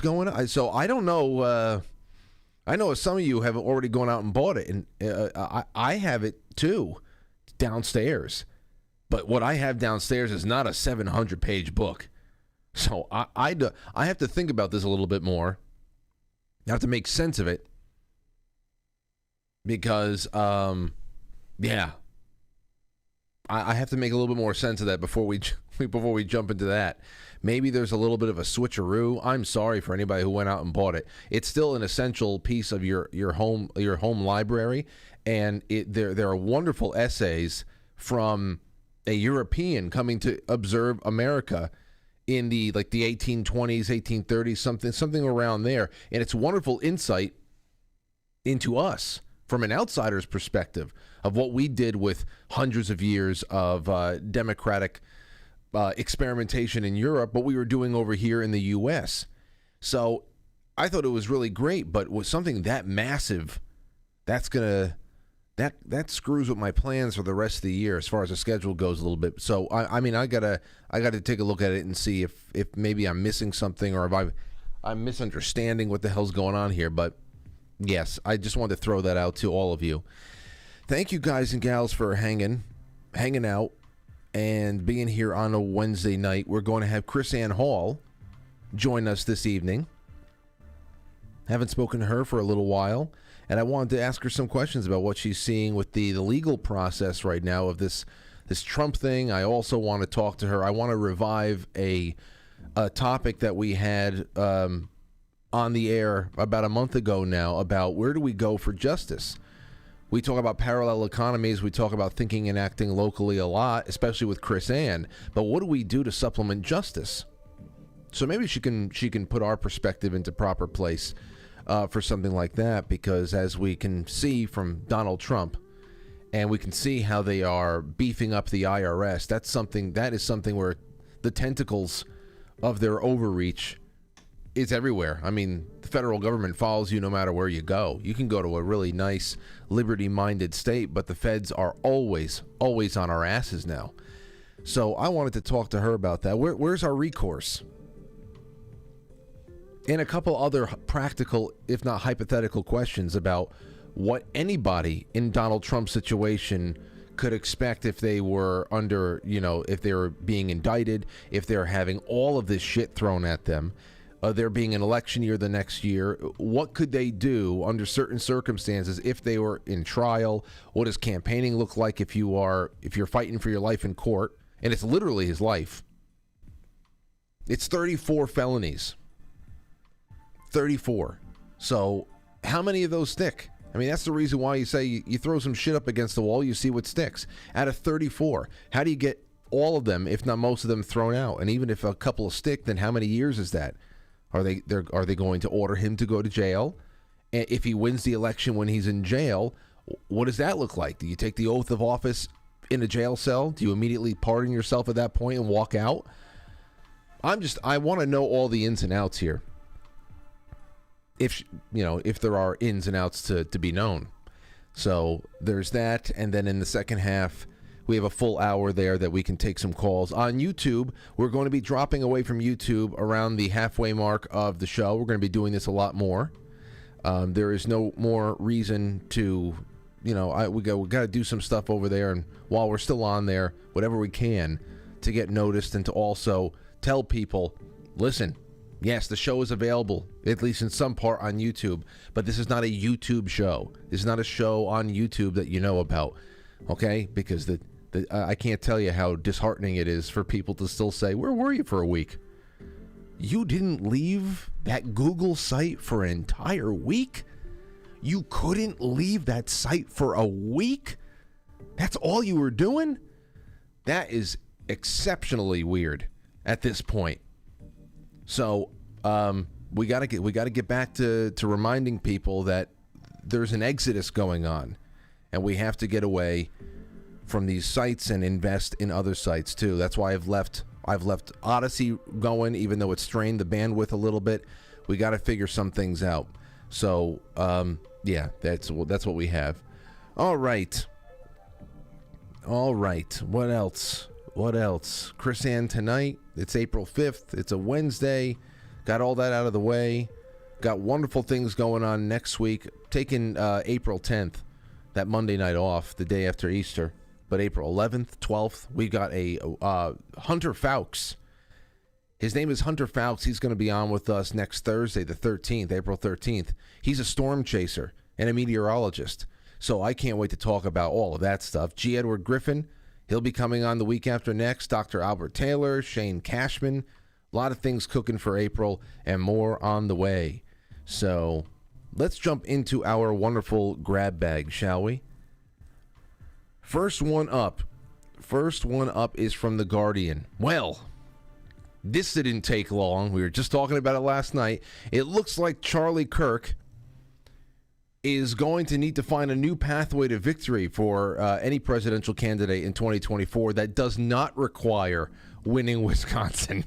going on. So I don't know. I know some of you have already gone out and bought it, and I have it too downstairs. But what I have downstairs is not a 700-page book. So I have to think about this a little bit more. I have to make sense of it because, I have to make a little bit more sense of that before we jump into that. Maybe there's a little bit of a switcheroo. I'm sorry for anybody who went out and bought it. It's still an essential piece of your home library, and there are wonderful essays from a European coming to observe America in the 1820s, 1830s, something around there, and it's wonderful insight into us from an outsider's perspective of what we did with hundreds of years of democratic experimentation in Europe, what we were doing over here in the U.S. So I thought it was really great, but with something that massive, that screws with my plans for the rest of the year as far as the schedule goes a little bit. So I gotta take a look at it and see if maybe I'm missing something or if I'm misunderstanding what the hell's going on here. But yes, I just wanted to throw that out to all of you. Thank you guys and gals for hanging out and being here on a Wednesday night. We're going to have KrisAnne Hall join us this evening. Haven't spoken to her for a little while, and I wanted to ask her some questions about what she's seeing with the legal process right now of this Trump thing. I also want to talk to her. I want to revive a topic that we had on the air about a month ago now about where do we go for justice. We talk about parallel economies. We talk about thinking and acting locally a lot, especially with KrisAnne. But what do we do to supplement justice? So maybe she can put our perspective into proper place for something like that, because as we can see from Donald Trump, and we can see how they are beefing up the IRS, that is something where the tentacles of their overreach is everywhere. I mean, the federal government follows you no matter where you go. You can go to a really nice, liberty-minded state, but the feds are always on our asses now. So I wanted to talk to her about that. Where's our recourse? And a couple other practical, if not hypothetical, questions about what anybody in Donald Trump's situation could expect if they were under, if they were being indicted, if they're having all of this shit thrown at them. There being an election year the next year, what could they do under certain circumstances if they were in trial? What does campaigning look like if you're fighting for your life in court? And it's literally his life. It's 34 felonies. 34. So how many of those stick? I mean, that's the reason why you say you throw some shit up against the wall, you see what sticks. Out of 34, how do you get all of them, if not most of them, thrown out? And even if a couple stick, then how many years is that? Are they going to order him to go to jail? And if he wins the election when he's in jail, what does that look like? Do you take the oath of office in a jail cell? Do you immediately pardon yourself at that point and walk out? I want to know all the ins and outs here. If there are ins and outs to be known. So there's that, and then in the second half, we have a full hour there that we can take some calls. On YouTube, we're going to be dropping away from YouTube around the halfway mark of the show. We're going to be doing this a lot more. There is no more reason to, we got to do some stuff over there, and while we're still on there, whatever we can to get noticed and to also tell people, listen, yes, the show is available, at least in some part, on YouTube, but this is not a YouTube show. This is not a show on YouTube that you know about, okay? Because I can't tell you how disheartening it is for people to still say, where were you for a week? You didn't leave that Google site for an entire week? You couldn't leave that site for a week? That's all you were doing? That is exceptionally weird at this point. So we got to get back to reminding people that there's an exodus going on, and we have to get away from these sites and invest in other sites too. That's why I've left Odyssey going, even though it strained the bandwidth a little bit. We got to figure some things out. So that's what we have. All right. What else? KrisAnne tonight. It's April 5th. It's a Wednesday. Got all that out of the way. Got wonderful things going on next week. Taking April 10th, that Monday night off, the day after Easter. But April 11th, 12th, we got a Hunter Fowkes. His name is Hunter Fowkes. He's going to be on with us next Thursday, the 13th, April 13th. He's a storm chaser and a meteorologist. So I can't wait to talk about all of that stuff. G. Edward Griffin, he'll be coming on the week after next. Dr. Albert Taylor, Shane Cashman. A lot of things cooking for April and more on the way. So let's jump into our wonderful grab bag, shall we? First one up is from The Guardian. Well, this didn't take long. We were just talking about it last night. It looks like Charlie Kirk is going to need to find a new pathway to victory for any presidential candidate in 2024 that does not require winning Wisconsin.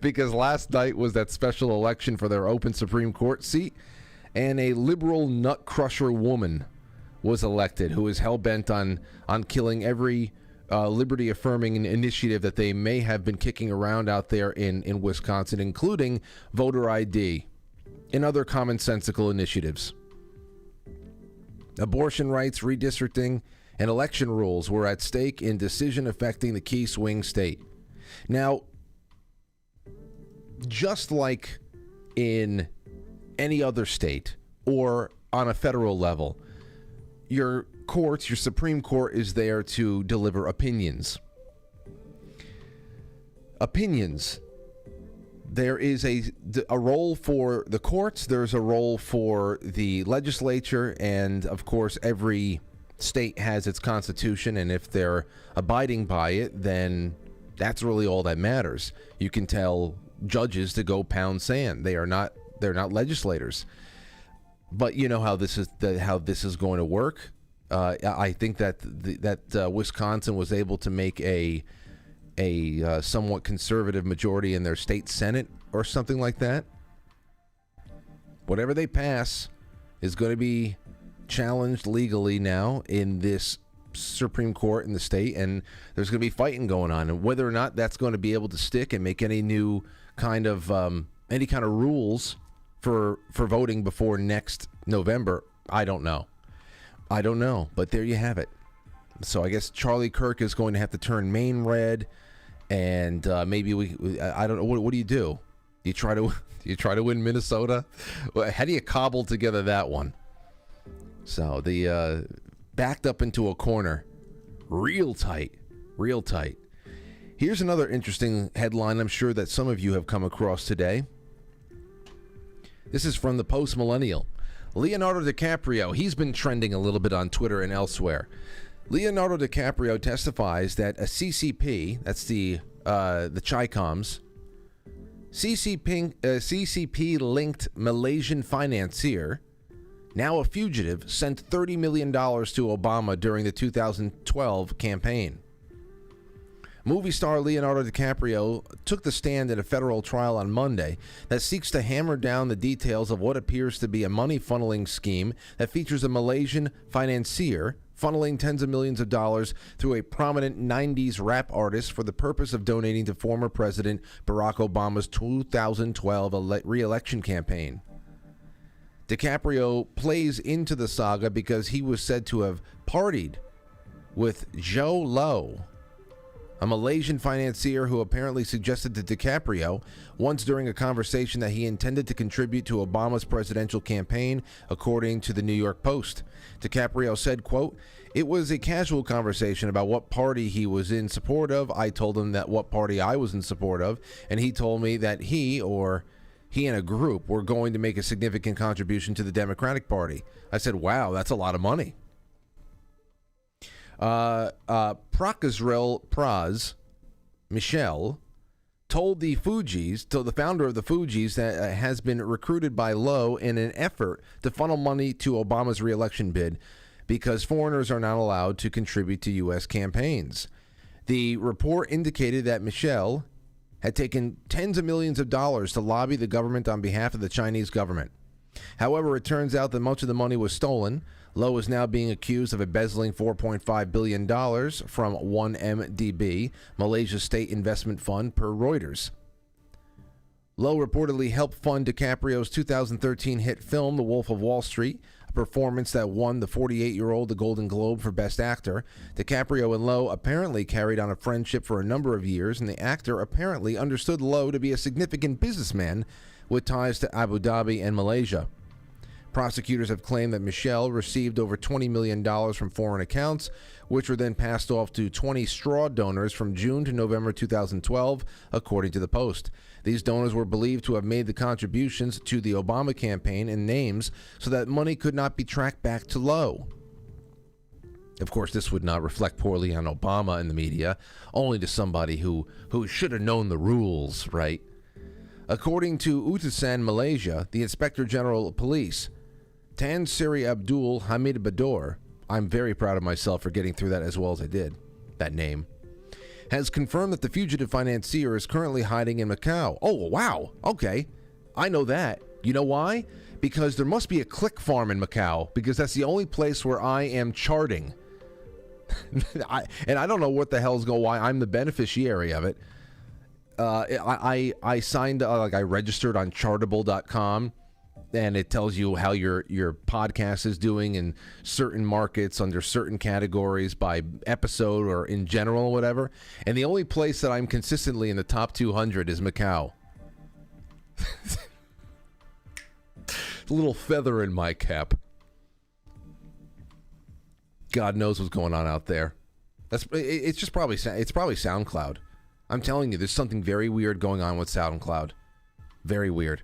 Because last night was that special election for their open Supreme Court seat, and a liberal nut crusher woman was elected who is hell-bent on killing every liberty-affirming initiative that they may have been kicking around out there in Wisconsin, including voter ID and other commonsensical initiatives. Abortion rights, redistricting, and election rules were at stake in decision affecting the key swing state. Now, just like in any other state or on a federal level, your courts, your Supreme Court is there to deliver opinions. There is a role for the courts, there's a role for the legislature, and of course every state has its constitution, and if they're abiding by it, then that's really all that matters. You can tell judges to go pound sand. They're not legislators. But you know how this is going to work. I think that Wisconsin was able to make a somewhat conservative majority in their state Senate or something like that. Whatever they pass is going to be challenged legally now in this Supreme Court in the state, and there's going to be fighting going on. And whether or not that's going to be able to stick and make any new kind of rules for voting before next November, I don't know. But there you have it. So I guess Charlie Kirk is going to have to turn Maine red, and maybe I don't know. What do you do? You try to win Minnesota? How do you cobble together that one? So the backed up into a corner, real tight. Here's another interesting headline I'm sure that some of you have come across today. This is from the Post Millennial. Leonardo DiCaprio, he's been trending a little bit on Twitter and elsewhere. Leonardo DiCaprio testifies that a CCP, that's the Chi-Coms, CCP-linked Malaysian financier, now a fugitive, sent $30 million to Obama during the 2012 campaign. Movie star Leonardo DiCaprio took the stand at a federal trial on Monday that seeks to hammer down the details of what appears to be a money funneling scheme that features a Malaysian financier funneling tens of millions of dollars through a prominent 90s rap artist for the purpose of donating to former President Barack Obama's 2012 re-election campaign. DiCaprio plays into the saga because he was said to have partied with Joe Low, a Malaysian financier who apparently suggested to DiCaprio once during a conversation that he intended to contribute to Obama's presidential campaign, according to the New York Post. DiCaprio said, quote, "It was a casual conversation about what party he was in support of. I told him that what party I was in support of, and he told me that he and a group were going to make a significant contribution to the Democratic Party. I said, wow, that's a lot of money." Prakazrel Praz, Michelle, told the founder of the Fugees that has been recruited by Lowe in an effort to funnel money to Obama's re-election bid because foreigners are not allowed to contribute to U.S. campaigns. The report indicated that Michelle had taken tens of millions of dollars to lobby the government on behalf of the Chinese government. However, it turns out that much of the money was stolen. Lowe is now being accused of embezzling $4.5 billion from 1MDB, Malaysia's state investment fund, per Reuters. Lowe reportedly helped fund DiCaprio's 2013 hit film, The Wolf of Wall Street, a performance that won the 48-year-old the Golden Globe for Best Actor. DiCaprio and Lowe apparently carried on a friendship for a number of years, and the actor apparently understood Lowe to be a significant businessman with ties to Abu Dhabi and Malaysia. Prosecutors have claimed that Michelle received over $20 million from foreign accounts, which were then passed off to 20 straw donors from June to November 2012, according to the Post. These donors were believed to have made the contributions to the Obama campaign in names so that money could not be tracked back to Lowe. Of course, this would not reflect poorly on Obama in the media, only to somebody who should have known the rules, right? According to Utusan, Malaysia, the Inspector General of Police, Tan Sri Abdul Hamid Bador, I'm very proud of myself for getting through that as well as I did, that name, has confirmed that the fugitive financier is currently hiding in Macau. Oh, wow. Okay. I know that. You know why? Because there must be a click farm in Macau, because that's the only place where I am charting. And I don't know what the hell's going on, why I'm the beneficiary of it. I signed, I registered on chartable.com, and it tells you how your podcast is doing in certain markets under certain categories by episode or in general or whatever. And the only place that I'm consistently in the top 200 is Macau. A little feather in my cap. God knows what's going on out there. It's probably SoundCloud. I'm telling you, there's something very weird going on with SoundCloud. Very weird.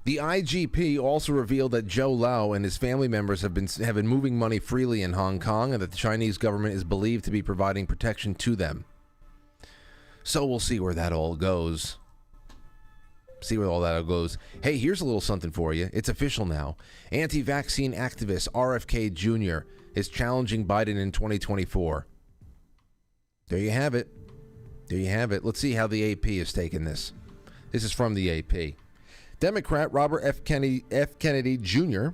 The IGP also revealed that Joe Lau and his family members have been moving money freely in Hong Kong, and that the Chinese government is believed to be providing protection to them. So we'll see where that all goes. Hey, here's a little something for you. It's official now. Anti-vaccine activist RFK Jr. is challenging Biden in 2024. There you have it. Let's see how the AP is taking this. This is from the AP. Democrat Robert F. Kennedy Jr.,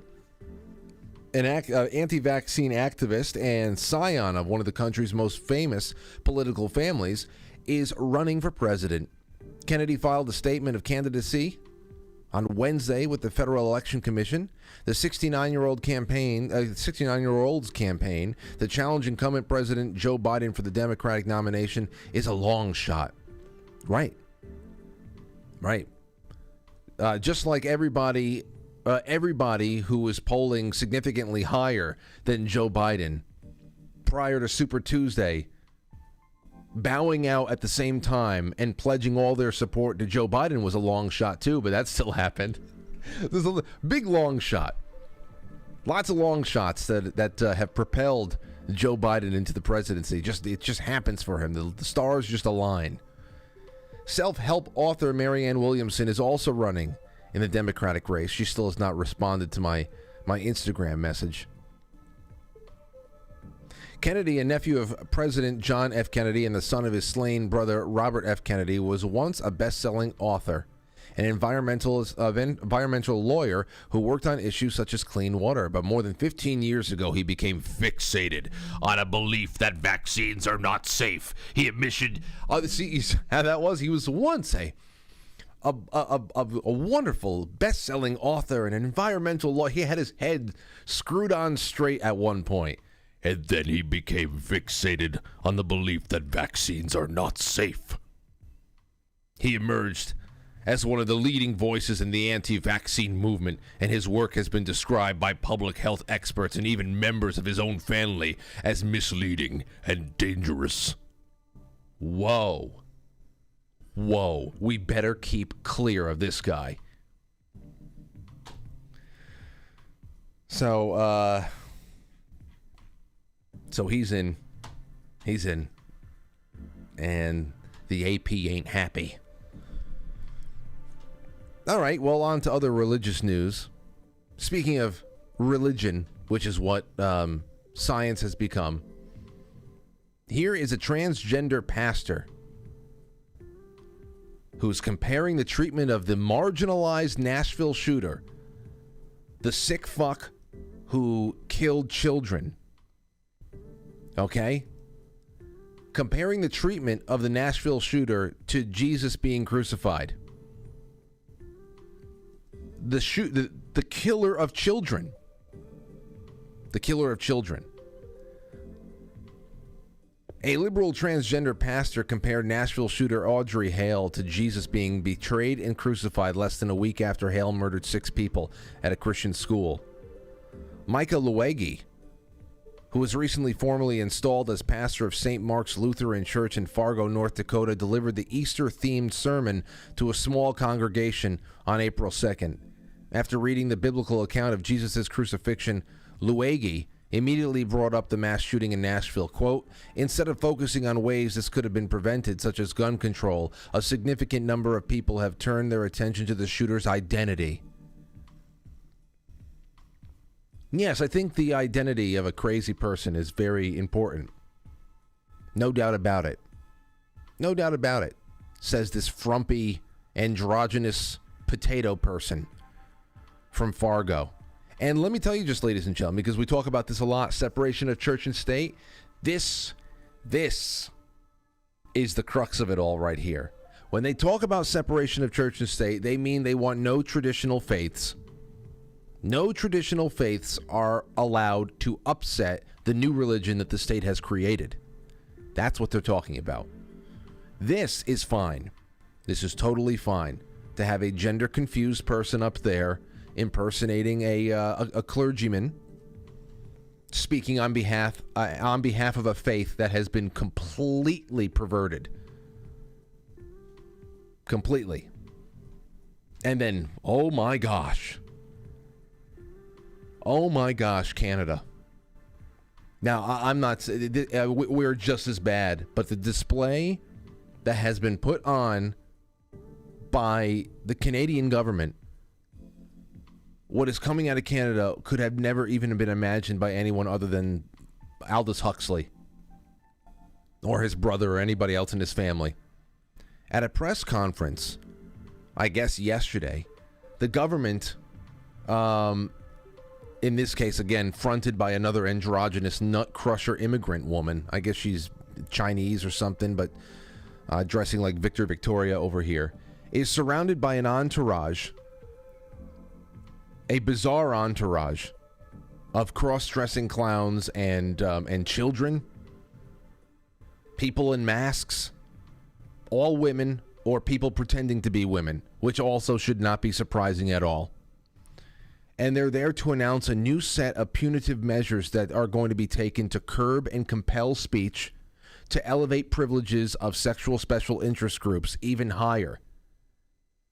an anti-vaccine activist and scion of one of the country's most famous political families, is running for president. Kennedy filed a statement of candidacy on Wednesday with the Federal Election Commission. The 69-year-old's campaign to challenge incumbent President Joe Biden for the Democratic nomination is a long shot. Right. Just like everybody who was polling significantly higher than Joe Biden prior to Super Tuesday, bowing out at the same time and pledging all their support to Joe Biden was a long shot too, but that still happened. There's a big long shot. Lots of long shots that have propelled Joe Biden into the presidency. It just happens for him. The stars just align. Self-help author Marianne Williamson is also running in the Democratic race. She still has not responded to my Instagram message. Kennedy, a nephew of President John F. Kennedy and the son of his slain brother Robert F. Kennedy, was once a best-selling author, an environmental lawyer who worked on issues such as clean water. But more than 15 years ago, he became fixated on a belief that vaccines are not safe. He admitted, see how that was? He was once a wonderful best-selling author and an environmental lawyer. He had his head screwed on straight at one point. And then he became fixated on the belief that vaccines are not safe. He emerged as one of the leading voices in the anti-vaccine movement, and his work has been described by public health experts and even members of his own family as misleading and dangerous. Whoa. We better keep clear of this guy. So he's in, and the AP ain't happy. All right, well, on to other religious news. Speaking of religion, which is what science has become, here is a transgender pastor who's comparing the treatment of the marginalized Nashville shooter, the sick fuck who killed children, okay, comparing the treatment of the Nashville shooter to Jesus being crucified. The killer of children. The killer of children. A liberal transgender pastor compared Nashville shooter Audrey Hale to Jesus being betrayed and crucified less than a week after Hale murdered 6 people at a Christian school. Micah Luegi, who was recently formally installed as pastor of St. Mark's Lutheran Church in Fargo, North Dakota, delivered the Easter-themed sermon to a small congregation on April 2nd. After reading the biblical account of Jesus' crucifixion, Luegi immediately brought up the mass shooting in Nashville. Quote, instead of focusing on ways this could have been prevented, such as gun control, a significant number of people have turned their attention to the shooter's identity. Yes, I think the identity of a crazy person is very important. No doubt about it. No doubt about it, says this frumpy, androgynous potato person from Fargo. And let me tell you just, ladies and gentlemen, because we talk about this a lot, separation of church and state, this is the crux of it all right here. When they talk about separation of church and state, they mean they want no traditional faiths. No traditional faiths are allowed to upset the new religion that the state has created. That's what they're talking about. This is fine. This is totally fine to have a gender-confused person up there impersonating a clergyman, speaking on behalf of a faith that has been completely perverted. Completely. And then, oh my gosh, Canada. Now, I'm not, we're just as bad, but the display that has been put on by the Canadian government, what is coming out of Canada could have never even been imagined by anyone other than Aldous Huxley or his brother or anybody else in his family. At a press conference, I guess yesterday, the government, in this case, again, fronted by another androgynous nut crusher immigrant woman, I guess she's Chinese or something, but dressing like Victor Victoria over here, is surrounded by an entourage, a bizarre entourage of cross-dressing clowns and children, people in masks, all women or people pretending to be women, which also should not be surprising at all. And they're there to announce a new set of punitive measures that are going to be taken to curb and compel speech, to elevate privileges of sexual special interest groups even higher.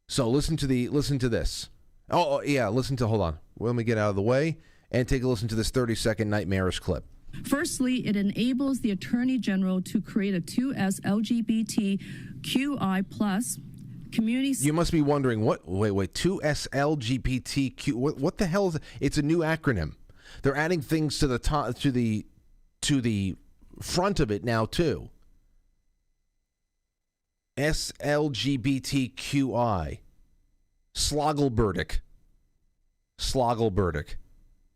So listen to this. Hold on. Let me get out of the way and take a listen to this 30-second nightmarish clip. Firstly, it enables the Attorney General to create a 2S LGBTQI plus community. You must be wondering, what? Wait, 2S LGBTQ. What the hell is it? It's a new acronym. They're adding things to the top, to the front of it now too. SLGBTQI. Slogelberdick.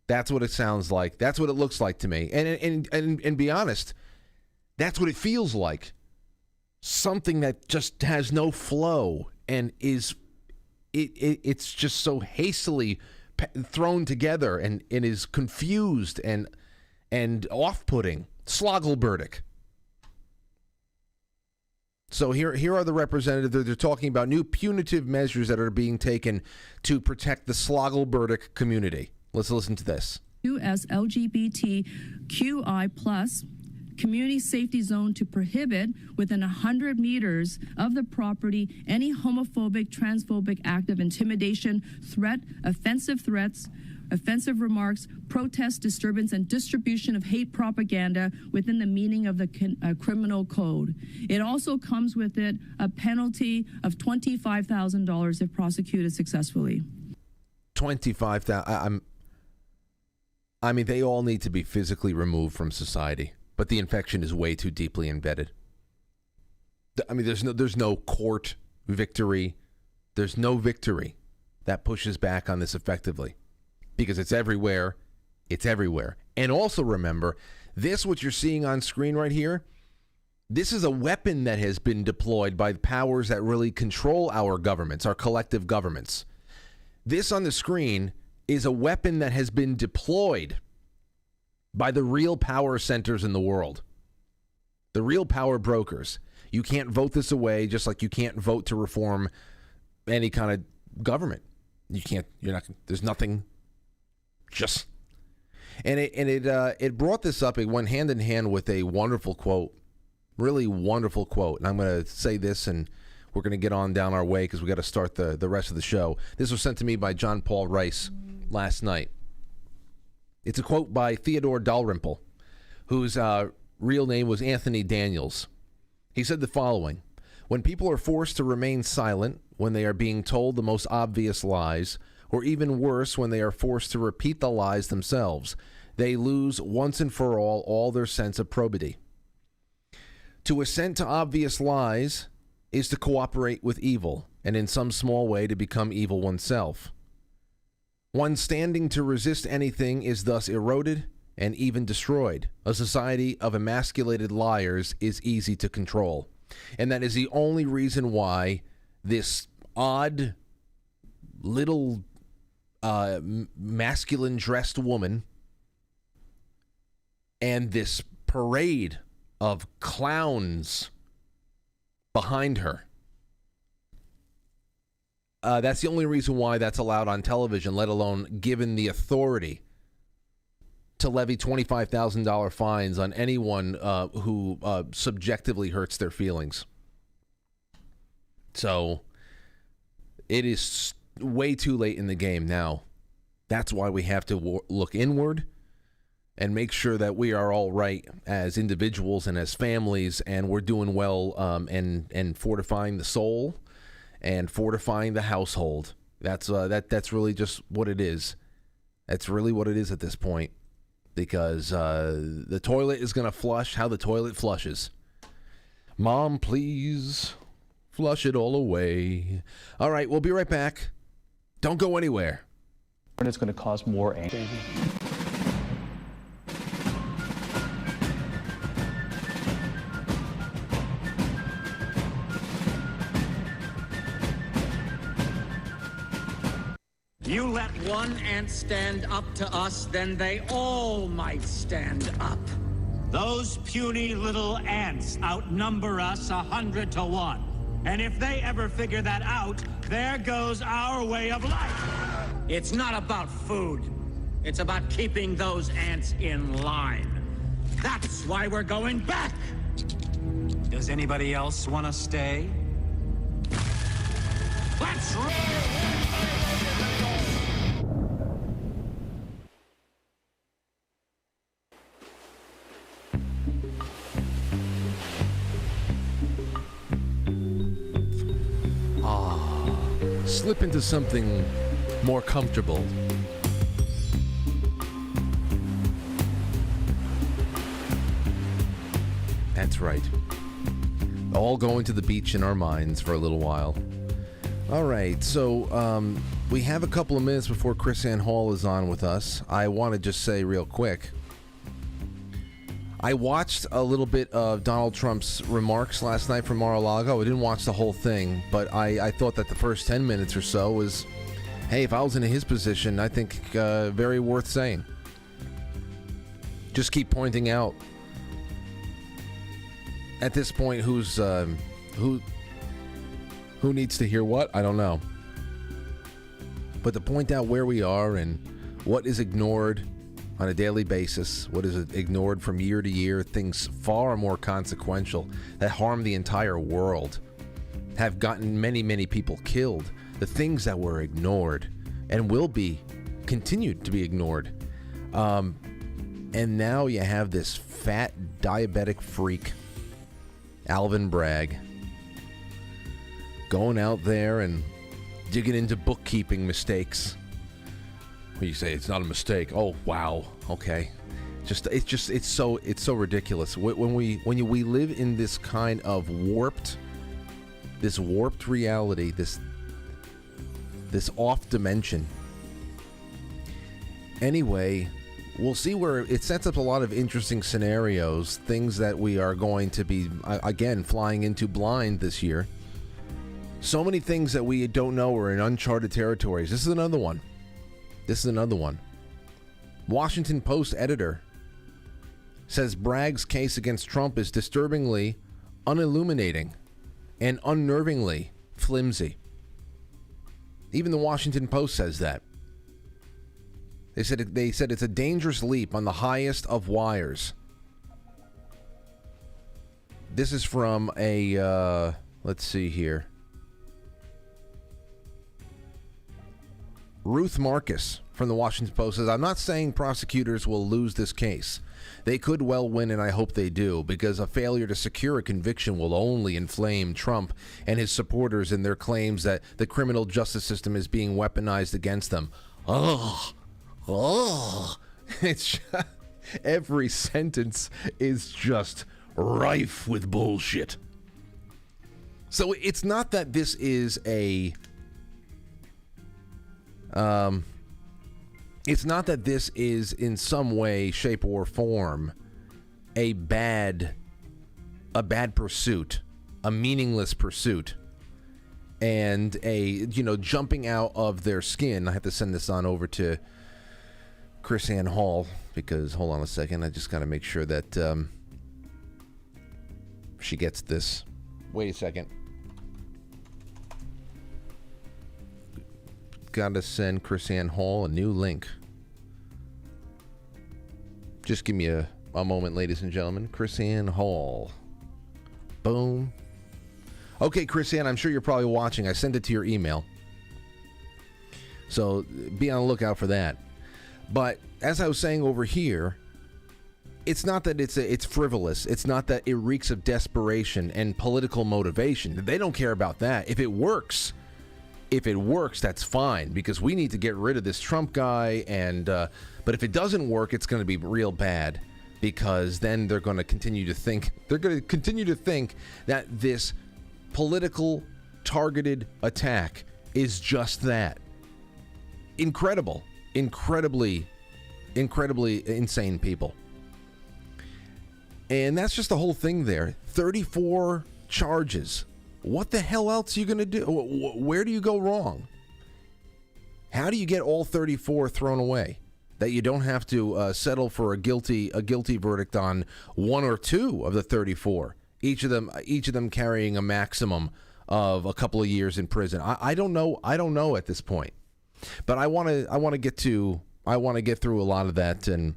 That's what it sounds like. That's what it looks like to me. And be honest, that's what it feels like. Something that just has no flow and it's just so hastily thrown together and is confused and off-putting. Slogelberdick. So here are the representatives. They're talking about new punitive measures that are being taken to protect the Slogelberdick community. Let's listen to this. As LGBTQI plus community safety zone to prohibit within 100 meters of the property any homophobic, transphobic act of intimidation, threat, offensive threats, offensive remarks, protest, disturbance, and distribution of hate propaganda within the meaning of the criminal code. It also comes with it a penalty of $25,000 if prosecuted successfully. $25,000. I mean, they all need to be physically removed from society, but the infection is way too deeply embedded. I mean, there's no court victory. There's no victory that pushes back on this effectively. Because it's everywhere. It's everywhere. And also remember, what you're seeing on screen right here, This is a weapon that has been deployed by the powers that really control our governments, our collective governments. This on the screen is a weapon that has been deployed by the real power centers in the world, the real power brokers. You can't vote this away, just like you can't vote to reform any kind of government. You can't. You're not. There's nothing. Just. And it brought this up. It went hand in hand with a wonderful quote, really wonderful quote. And I'm going to say this, and we're going to get on down our way because we got to start the rest of the show. This was sent to me by John Paul Rice last night. It's a quote by Theodore Dalrymple, whose real name was Anthony Daniels. He said the following: when people are forced to remain silent, when they are being told the most obvious lies, or even worse, when they are forced to repeat the lies themselves, they lose once and for all their sense of probity. To assent to obvious lies is to cooperate with evil, and in some small way to become evil oneself. One standing to resist anything is thus eroded and even destroyed. A society of emasculated liars is easy to control. And that is the only reason why this odd little masculine dressed woman and this parade of clowns behind her, that's the only reason why that's allowed on television, let alone given the authority to levy $25,000 fines on anyone who subjectively hurts their feelings. So it is way too late in the game now. That's why we have to look inward and make sure that we are all right as individuals and as families, and we're doing well and fortifying the soul and fortifying the household. That's really just what it is. That's really what it is at this point, because the toilet is going to flush how the toilet flushes. Mom, please flush it all away. All right, we'll be right back. Don't go anywhere. And it's going to cause more anger. You let one ant stand up to us, then they all might stand up. Those puny little ants outnumber us 100 to 1. And if they ever figure that out, there goes our way of life. It's not about food. It's about keeping those ants in line. That's why we're going back. Does anybody else want to stay? Let's roll! Slip into something more comfortable. That's right. All going to the beach in our minds for a little while. All right, so we have a couple of minutes before KrisAnne Hall is on with us. I want to just say real quick, I watched a little bit of Donald Trump's remarks last night from Mar-a-Lago. I didn't watch the whole thing, but I thought that the first 10 minutes or so was, hey, if I was in his position, I think very worth saying. Just keep pointing out, at this point, who needs to hear what? I don't know. But to point out where we are and what is ignored on a daily basis, what is ignored from year to year, things far more consequential that harm the entire world, have gotten many, many people killed. The things that were ignored and will be continued to be ignored. And now you have this fat diabetic freak, Alvin Bragg, going out there and digging into bookkeeping mistakes. You say it's not a mistake. Oh wow, okay. It's so ridiculous. When we live in this kind of warped reality, this off dimension. Anyway, we'll see where it sets up a lot of interesting scenarios, things that we are going to be, again, flying into blind this year. So many things that we don't know are in uncharted territories. This is another one. Washington Post editor says Bragg's case against Trump is disturbingly unilluminating and unnervingly flimsy. Even the Washington Post says that. They said it's a dangerous leap on the highest of wires. This is from a, let's see here. Ruth Marcus from the Washington Post says, I'm not saying prosecutors will lose this case. They could well win, and I hope they do, because a failure to secure a conviction will only inflame Trump and his supporters in their claims that the criminal justice system is being weaponized against them. It's just, every sentence is just rife with bullshit. So it's not that this is a it's not that this is in some way, shape, or form a bad pursuit, a meaningless pursuit, and a, jumping out of their skin. I have to send this on over to KrisAnne Hall because, hold on a second, I just got to make sure that she gets this. Wait a second. Gotta send KrisAnne Hall a new link. Just give me a moment, ladies and gentlemen. KrisAnne Hall. Boom. Okay, KrisAnne, I'm sure you're probably watching. I sent it to your email. So be on the lookout for that. But as I was saying over here, it's not that it's frivolous. It's not that it reeks of desperation and political motivation. They don't care about that. If it works, that's fine, because we need to get rid of this Trump guy. And but if it doesn't work, it's going to be real bad, because then they're going to continue to think that this political targeted attack is just that. Incredibly insane people. And that's just the whole thing there. 34 charges. What the hell else are you going to do? Where do you go wrong? How do you get all 34 thrown away? That you don't have to settle for a guilty verdict on one or two of the 34. Each of them carrying a maximum of a couple of years in prison. I don't know at this point. But I want to get through a lot of that, and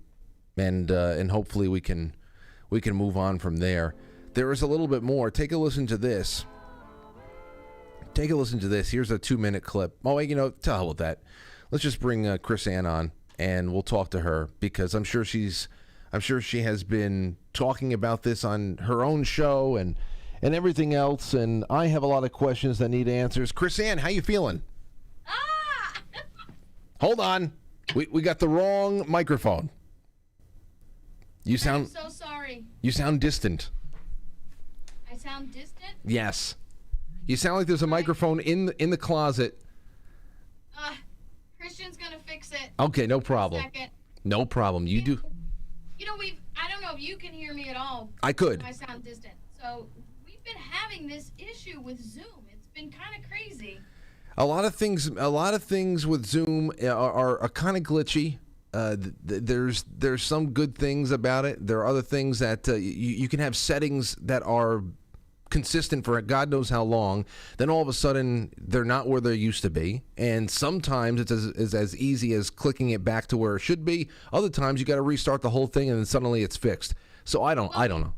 hopefully we can move on from there. There is a little bit more. Take a listen to this. Here's a 2-minute clip. Oh, to hell with that. Let's just bring KrisAnne on, and we'll talk to her, because I'm sure she has been talking about this on her own show and everything else. And I have a lot of questions that need answers. KrisAnne, how you feeling? Hold on. We got the wrong microphone. I'm so sorry. You sound distant. I sound distant? Yes. You sound like there's a microphone in the closet. Christian's gonna fix it. Okay, no problem. No problem. You do. I don't know if you can hear me at all. I could. I sound distant. So we've been having this issue with Zoom. It's been kind of crazy. A lot of things with Zoom are kind of glitchy. There's some good things about it. There are other things that you can have settings that are consistent for God knows how long. Then all of a sudden they're not where they used to be. And sometimes it's as easy as clicking it back to where it should be. Other times you got to restart the whole thing, and then suddenly it's fixed. So I don't know.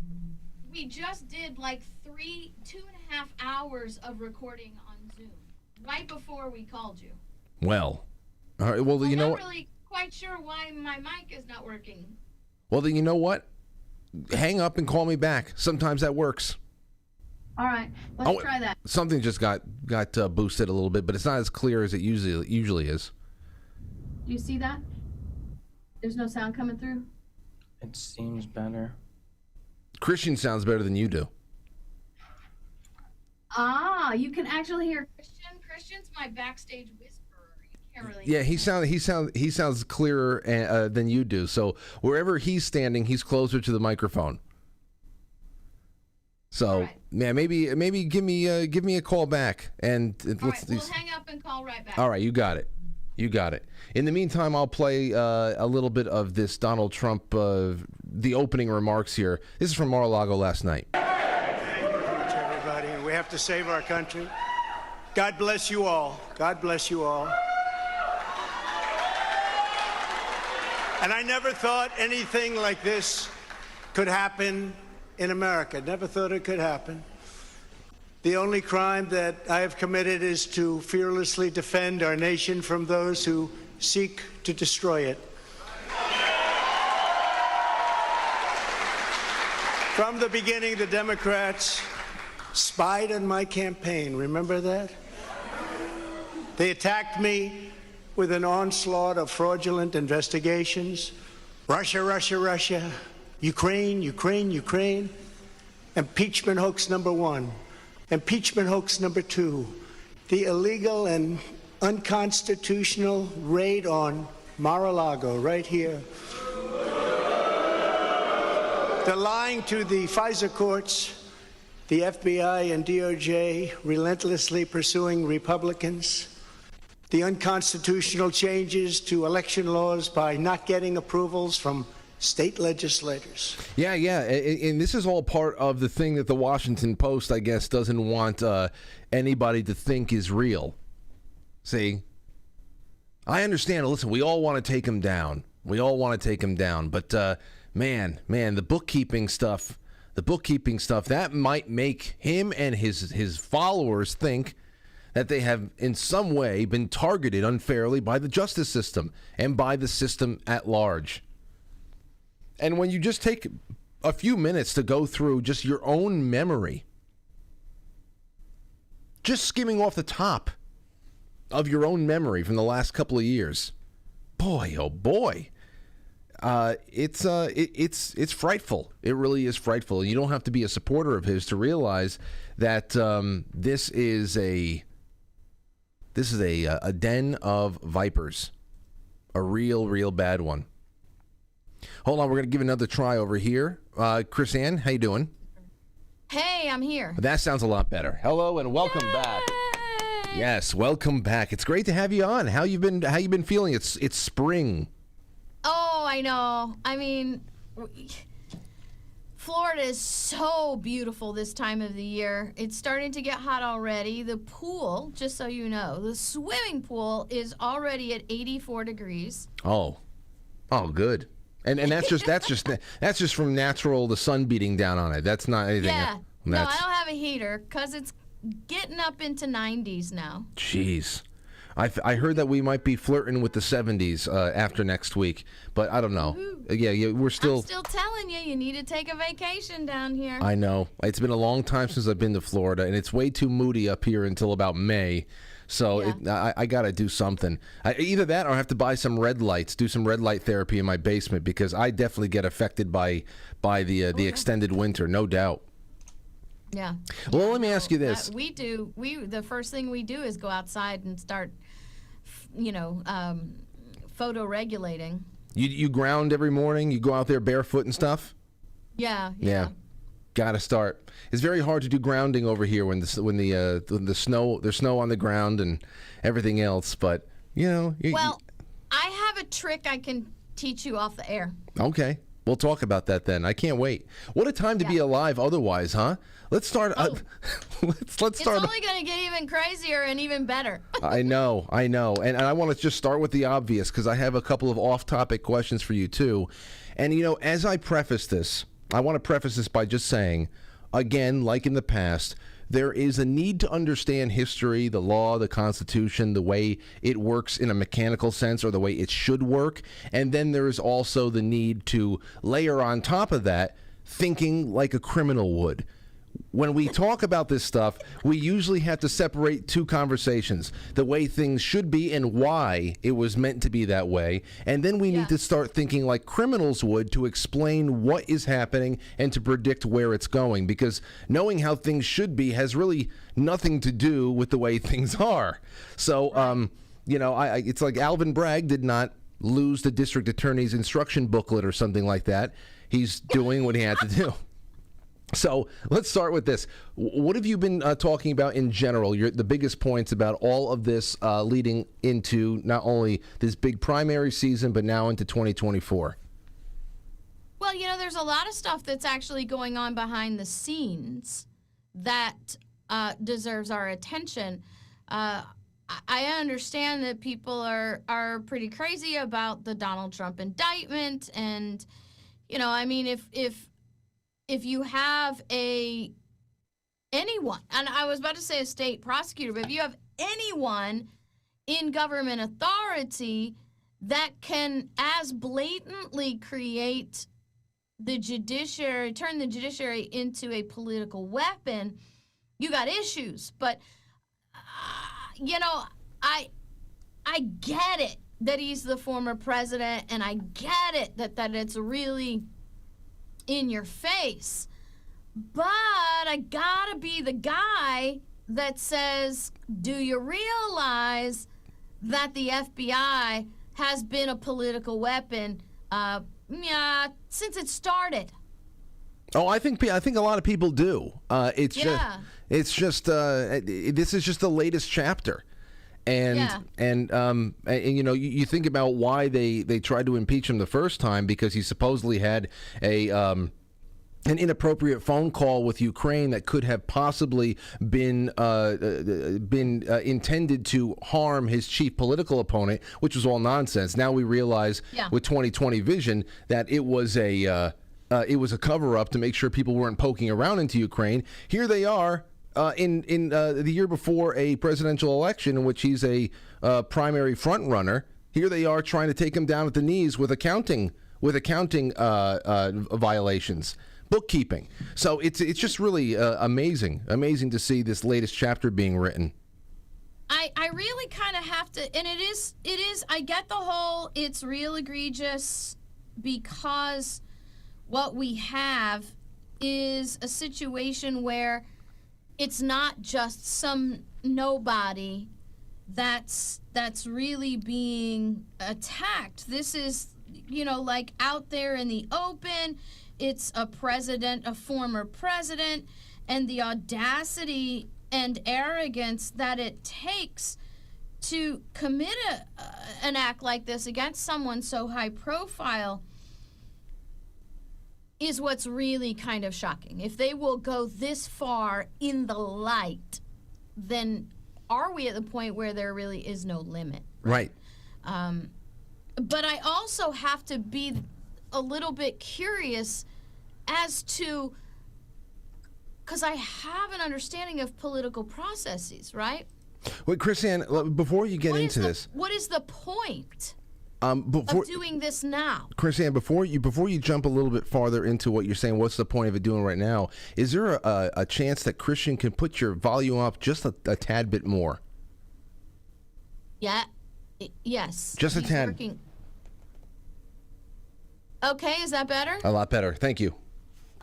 We just did like 2.5 hours of recording on Zoom right before we called you. Well, all right. Well, you know what? I'm not really quite sure why my mic is not working. Well, then you know what? Hang up and call me back. Sometimes that works. All right, let's try that. Something just got boosted a little bit, but it's not as clear as it usually is. Do you see that? There's no sound coming through? It seems better. Christian sounds better than you do. You can actually hear Christian. Christian's my backstage whisperer. can't really. Yeah, he sounds clearer than you do. So wherever he's standing, he's closer to the microphone. So right. yeah, maybe give me a call back and All right, we'll hang up and call right back. All right, you got it. You got it. In the meantime, I'll play a little bit of this Donald Trump, the opening remarks here. This is from Mar-a-Lago last night. Thank you very much, everybody. We have to save our country. God bless you all. God bless you all. And I never thought anything like this could happen in America. Never thought it could happen. The only crime that I have committed is to fearlessly defend our nation from those who seek to destroy it. From the beginning, the Democrats spied on my campaign. Remember that? They attacked me with an onslaught of fraudulent investigations. Russia, Russia, Russia. Ukraine, Ukraine, Ukraine. Impeachment hoax number 1. Impeachment hoax number 2. The illegal and unconstitutional raid on Mar-a-Lago, right here. The lying to the FISA courts, the FBI and DOJ relentlessly pursuing Republicans, the unconstitutional changes to election laws by not getting approvals from state legislators. Yeah, and this is all part of the thing that the Washington Post, I guess, doesn't want anybody to think is real. See? I understand. Listen, we all want to take him down. But, man, the bookkeeping stuff, that might make him and his followers think that they have in some way been targeted unfairly by the justice system and by the system at large. And when you just take a few minutes to go through just your own memory, just skimming off the top of your own memory from the last couple of years, boy, oh boy, it's frightful. It really is frightful. You don't have to be a supporter of his to realize that this is a den of vipers, a real bad one. Hold on, we're going to give another try over here. KrisAnne, how you doing? Hey, I'm here. That sounds a lot better. Hello and welcome back. Yes, welcome back. It's great to have you on. How you been feeling? It's spring. Oh, I know. I mean, Florida is so beautiful this time of the year. It's starting to get hot already. The pool, just so you know, the swimming pool is already at 84 degrees. Oh, good. And that's just from natural, the sun beating down on it. That's not anything. Yeah. No, I don't have a heater because it's getting up into 90s now. Jeez. I heard that we might be flirting with the 70s after next week, but I don't know. Yeah, we're still... I'm still telling you, you need to take a vacation down here. I know. It's been a long time since I've been to Florida, and it's way too moody up here until about May. So yeah. I got to do something. Either that or I have to buy some red lights, do some red light therapy in my basement, because I definitely get affected by the extended winter, no doubt. Yeah. Well, let me ask you this. The first thing we do is go outside and start, photo regulating. You ground every morning? You go out there barefoot and stuff? Yeah. Gotta start. It's very hard to do grounding over here when there's snow on the ground and everything else. But I have a trick I can teach you off the air. Okay, we'll talk about that then. I can't wait. What a time to be alive. Otherwise, huh? Let's start. Let's start. It's only going to get even crazier and even better. I know, and I want to just start with the obvious because I have a couple of off-topic questions for you too. And as I preface this. I want to preface this by just saying, again, like in the past, there is a need to understand history, the law, the Constitution, the way it works in a mechanical sense or the way it should work. And then there is also the need to layer on top of that thinking like a criminal would. When we talk about this stuff, we usually have to separate two conversations, the way things should be and why it was meant to be that way. And then we need to start thinking like criminals would to explain what is happening and to predict where it's going, because knowing how things should be has really nothing to do with the way things are. So It's like Alvin Bragg did not lose the district attorney's instruction booklet or something like that. He's doing what he had to do. So let's start with this. What have you been talking about in general? The biggest points about all of this leading into not only this big primary season, but now into 2024? Well, there's a lot of stuff that's actually going on behind the scenes that deserves our attention. I understand that people are pretty crazy about the Donald Trump indictment, and if you have anyone, and I was about to say a state prosecutor, but if you have anyone in government authority that can as blatantly create the judiciary, turn the judiciary into a political weapon, you got issues. But I get it that he's the former president, and I get it that it's really in your face. But I gotta be the guy that says, do you realize that the FBI has been a political weapon since it started? Oh, I think a lot of people do. This is just the latest chapter. And you think about why they tried to impeach him the first time, because he supposedly had an inappropriate phone call with Ukraine that could have possibly been intended to harm his chief political opponent, which was all nonsense. Now we realize with 2020 vision that it was a cover-up to make sure people weren't poking around into Ukraine. Here they are. In the year before a presidential election in which he's a primary front runner, here they are trying to take him down at the knees with accounting violations, bookkeeping. So it's just really amazing to see this latest chapter being written. I really kind of have to, and it is. I get the whole. It's real egregious because what we have is a situation where it's not just some nobody that's really being attacked. This is, like out there in the open. It's a former president, and the audacity and arrogance that it takes to commit an act like this against someone so high profile is what's really kind of shocking. If they will go this far in the light, then are we at the point where there really is no limit? Right. But I also have to be a little bit curious as to, because I have an understanding of political processes, right? Wait, KrisAnne, before you get into this, what is the point of doing this now? KrisAnne, before you jump a little bit farther into what you're saying, what's the point of it doing right now? Is there a chance that Christian can put your volume up just a tad bit more? Yeah. Yes. Just a tad. Working. Okay, is that better? A lot better. Thank you.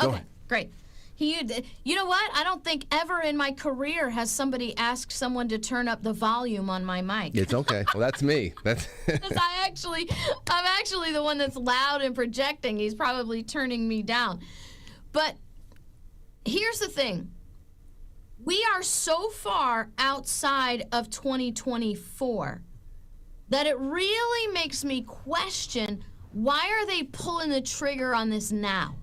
Okay, great. You know what? I don't think ever in my career has somebody asked someone to turn up the volume on my mic. It's okay. Well, that's me. That's I'm actually the one that's loud and projecting. He's probably turning me down. But here's the thing. We are so far outside of 2024 that it really makes me question, why are they pulling the trigger on this now?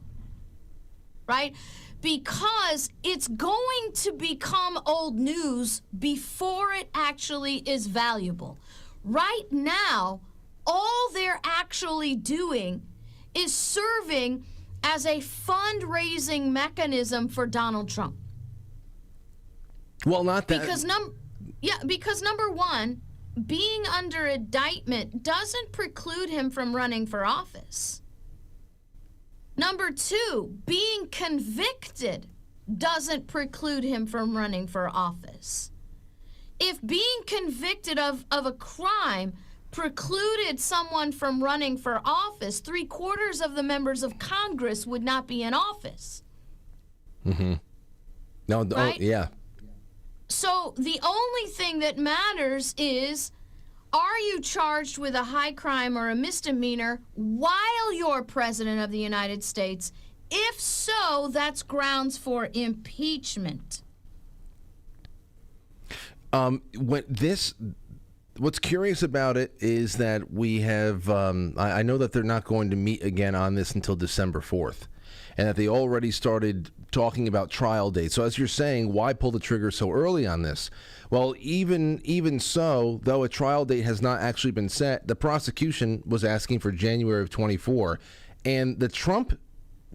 Right? Because it's going to become old news before it actually is valuable. Right now, all they're actually doing is serving as a fundraising mechanism for Donald Trump. Well, not that. Because number one, being under indictment doesn't preclude him from running for office. Number two, being convicted doesn't preclude him from running for office. If being convicted of a crime precluded someone from running for office, 3/4 of the members of Congress would not be in office. Mm-hmm. No, right? Yeah. So the only thing that matters is, are you charged with a high crime or a misdemeanor while you're president of the United States? If so, that's grounds for impeachment. What's curious about it is that we have, I know that they're not going to meet again on this until December 4th, and that they already started talking about trial dates. So as you're saying, why pull the trigger so early on this? Well, even so, though a trial date has not actually been set, the prosecution was asking for January of 24, and the Trump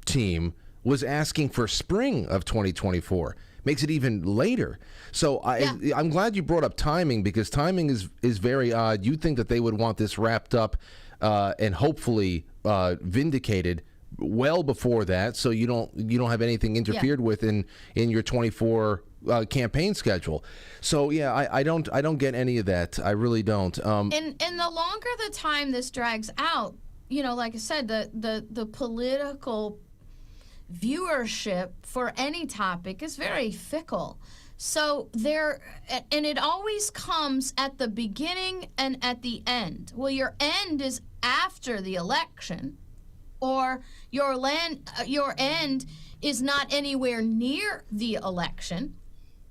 team was asking for spring of 2024. Makes it even later. So I'm glad you brought up timing, because timing is very odd. You'd think that they would want this wrapped up and hopefully vindicated well before that, so you don't have anything interfered with in your 24 campaign schedule. So I don't get any of that. I really don't. And the longer the time this drags out, like I said, the political viewership for any topic is very fickle. So and it always comes at the beginning and at the end. Well, your end is after the election, or your end is not anywhere near the election.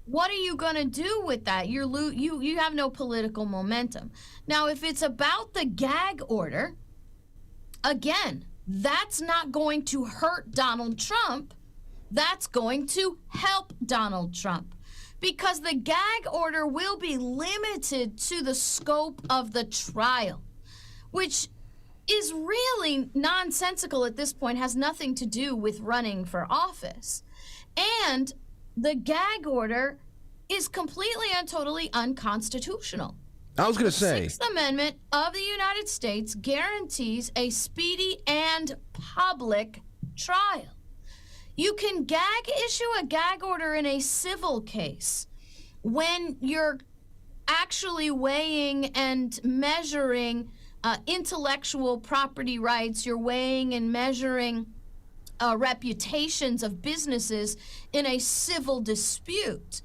What are you going to do with that? You have no political momentum. Now, if it's about the gag order, again, that's not going to hurt Donald Trump. That's going to help Donald Trump, because the gag order will be limited to the scope of the trial, which is really nonsensical at this point, has nothing to do with running for office. And the gag order is completely and totally unconstitutional. I was going to say, the Sixth Amendment of the United States guarantees a speedy and public trial. You can issue a gag order in a civil case when you're actually weighing and measuring intellectual property rights. You're weighing and measuring reputations of businesses in a civil dispute.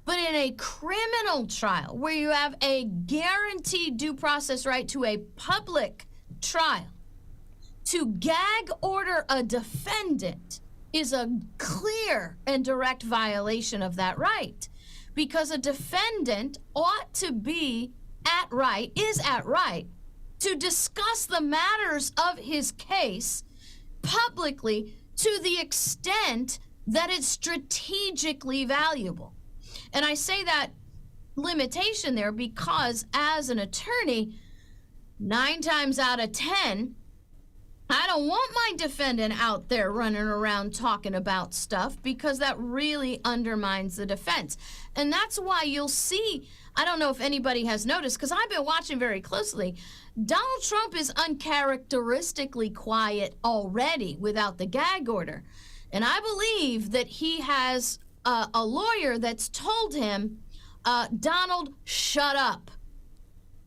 But in a criminal trial, where you have a guaranteed due process right to a public trial, to gag order a defendant is a clear and direct violation of that right, because a defendant ought to be is at right to discuss the matters of his case publicly to the extent that it's strategically valuable. And I say that limitation there because, as an attorney, 9 times out of 10, I don't want my defendant out there running around talking about stuff, because that really undermines the defense. And that's why you'll see, I don't know if anybody has noticed, because I've been watching very closely, Donald Trump is uncharacteristically quiet already without the gag order. And I believe that he has a lawyer that's told him, Donald, shut up.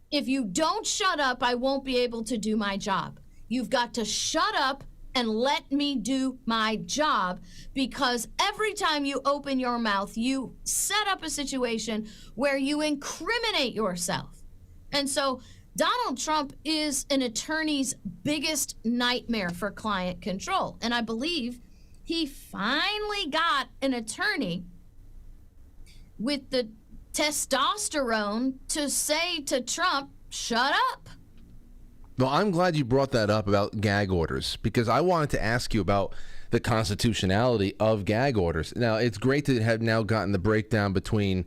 If you don't shut up, I won't be able to do my job. You've got to shut up and let me do my job, because every time you open your mouth, you set up a situation where you incriminate yourself. And so Donald Trump is an attorney's biggest nightmare for client control. And I believe he finally got an attorney with the testosterone to say to Trump, shut up. Well, I'm glad you brought that up about gag orders, because I wanted to ask you about the constitutionality of gag orders. Now, it's great to have now gotten the breakdown between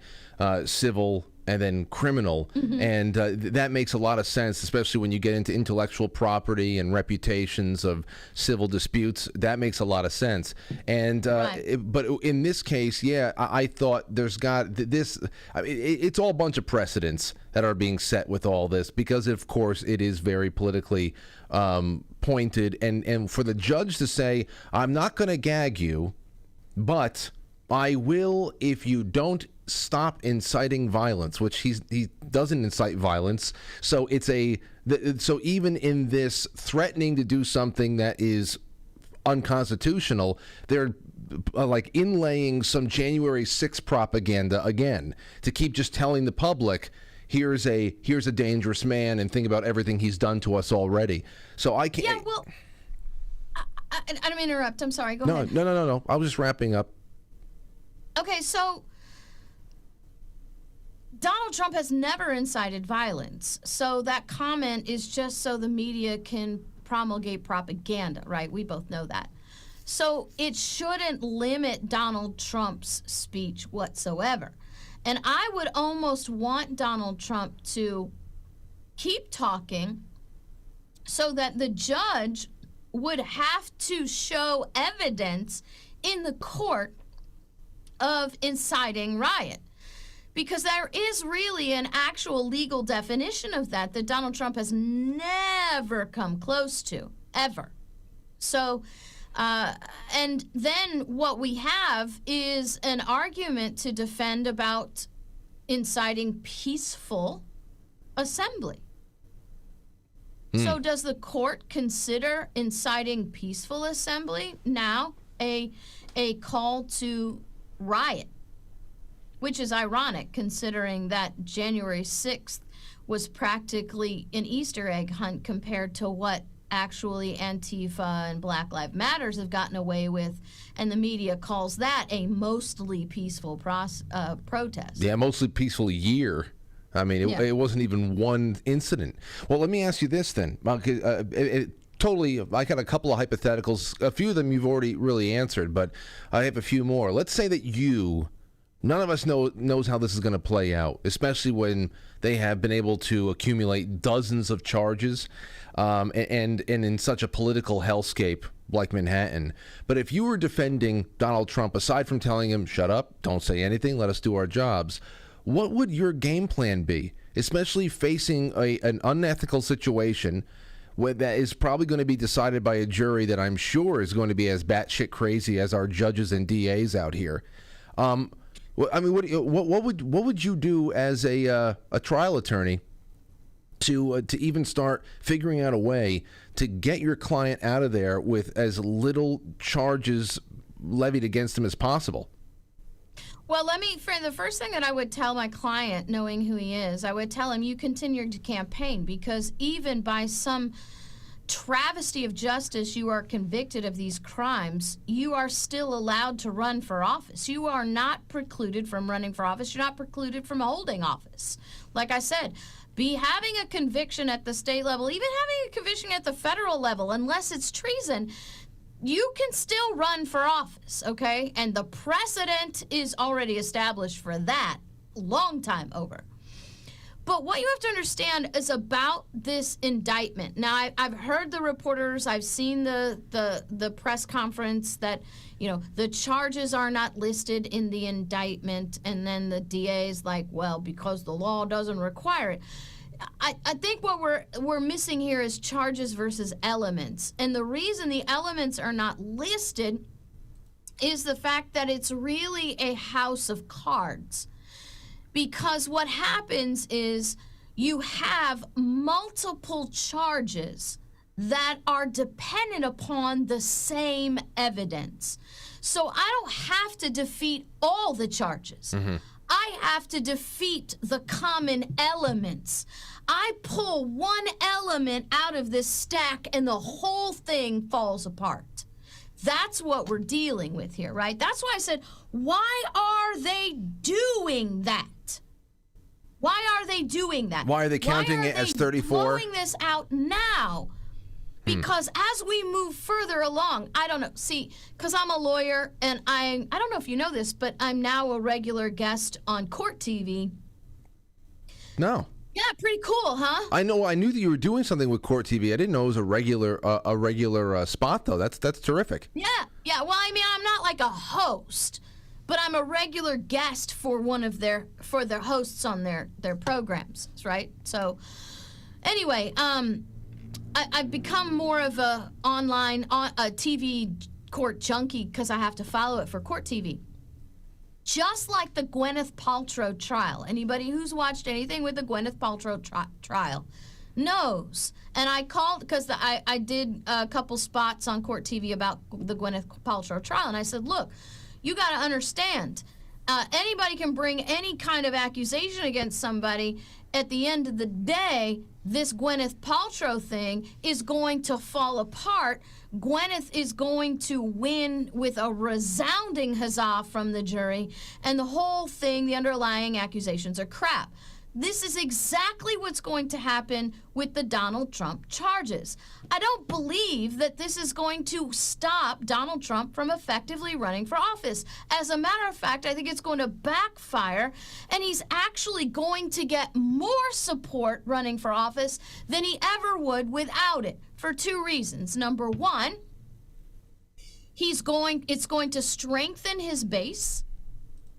civil and then criminal, and that makes a lot of sense, especially when you get into intellectual property and reputations of civil disputes. That makes a lot of sense. And but in this case, I thought there's got this. It's all a bunch of precedents that are being set with all this, because of course it is very politically pointed, and for the judge to say, I'm not going to gag you, but I will if you don't stop inciting violence, which he doesn't incite violence. So so even in this threatening to do something that is unconstitutional, they're like inlaying some January 6th propaganda again to keep just telling the public here's a dangerous man and think about everything he's done to us already. So I can't. Yeah, well, I don't mean to interrupt. I'm sorry. Go ahead. No. I was just wrapping up. Okay, so Donald Trump has never incited violence. So that comment is just so the media can promulgate propaganda, right? We both know that. So it shouldn't limit Donald Trump's speech whatsoever. And I would almost want Donald Trump to keep talking so that the judge would have to show evidence in the court of inciting riot. Because there is really an actual legal definition of that Donald Trump has never come close to, ever. So, and then what we have is an argument to defend about inciting peaceful assembly. So does the court consider inciting peaceful assembly now a call to riot? Which is ironic, considering that January 6th was practically an Easter egg hunt compared to what actually Antifa and Black Lives Matters have gotten away with, and the media calls that a mostly peaceful protest. Yeah, mostly peaceful year. I mean, it wasn't even one incident. Well, let me ask you this then. Totally, I got a couple of hypotheticals. A few of them you've already really answered, but I have a few more. Let's say that none of us knows how this is going to play out, especially when they have been able to accumulate dozens of charges and in such a political hellscape like Manhattan. But if you were defending Donald Trump, aside from telling him, shut up, don't say anything, let us do our jobs, what would your game plan be, especially facing an unethical situation that is probably going to be decided by a jury that I'm sure is going to be as batshit crazy as our judges and DAs out here? I mean, what would you do as a trial attorney to even start figuring out a way to get your client out of there with as little charges levied against him as possible? Well, the first thing that I would tell my client, knowing who he is, I would tell him, you continue to campaign, because even by some travesty of justice, you are convicted of these crimes, you are still allowed to run for office. You are not precluded from running for office. You're not precluded from holding office. Like I said, having a conviction at the state level, even having a conviction at the federal level, unless it's treason, you can still run for office, okay? And the precedent is already established for that long time over. But what you have to understand is about this indictment. Now, I've heard the reporters, I've seen the press conference that, the charges are not listed in the indictment, and then the DA is like, well, because the law doesn't require it. I think what we're missing here is charges versus elements. And the reason the elements are not listed is the fact that it's really a house of cards. Because what happens is you have multiple charges that are dependent upon the same evidence. So I don't have to defeat all the charges. Mm-hmm. I have to defeat the common elements. I pull one element out of this stack and the whole thing falls apart. That's what we're dealing with here, right? That's why I said, why are they doing that? Why are they doing that? Why are they counting it as 34? Why are they blowing this out now? Because as we move further along, I don't know. See, because I'm a lawyer, and I don't know if you know this, but I'm now a regular guest on Court TV. No. Yeah, pretty cool, huh? I know. I knew that you were doing something with Court TV. I didn't know it was a regular spot, though. That's terrific. Yeah. Well, I mean, I'm not like a host, but I'm a regular guest for their hosts on their programs, right? So, anyway, I've become more of a TV court junkie because I have to follow it for Court TV. Just like the Gwyneth Paltrow trial. Anybody who's watched anything with the Gwyneth Paltrow trial knows. And I called because I did a couple spots on Court TV about the Gwyneth Paltrow trial, and I said, look, you got to understand, Anybody can bring any kind of accusation against somebody. At the end of the day, this Gwyneth Paltrow thing is going to fall apart. Gwyneth is going to win with a resounding huzzah from the jury, and the whole thing, the underlying accusations are crap. This is exactly what's going to happen with the Donald Trump charges. I don't believe that this is going to stop Donald Trump from effectively running for office. As a matter of fact, I think it's going to backfire, and he's actually going to get more support running for office than he ever would without it, for two reasons. Number one, it's going to strengthen his base.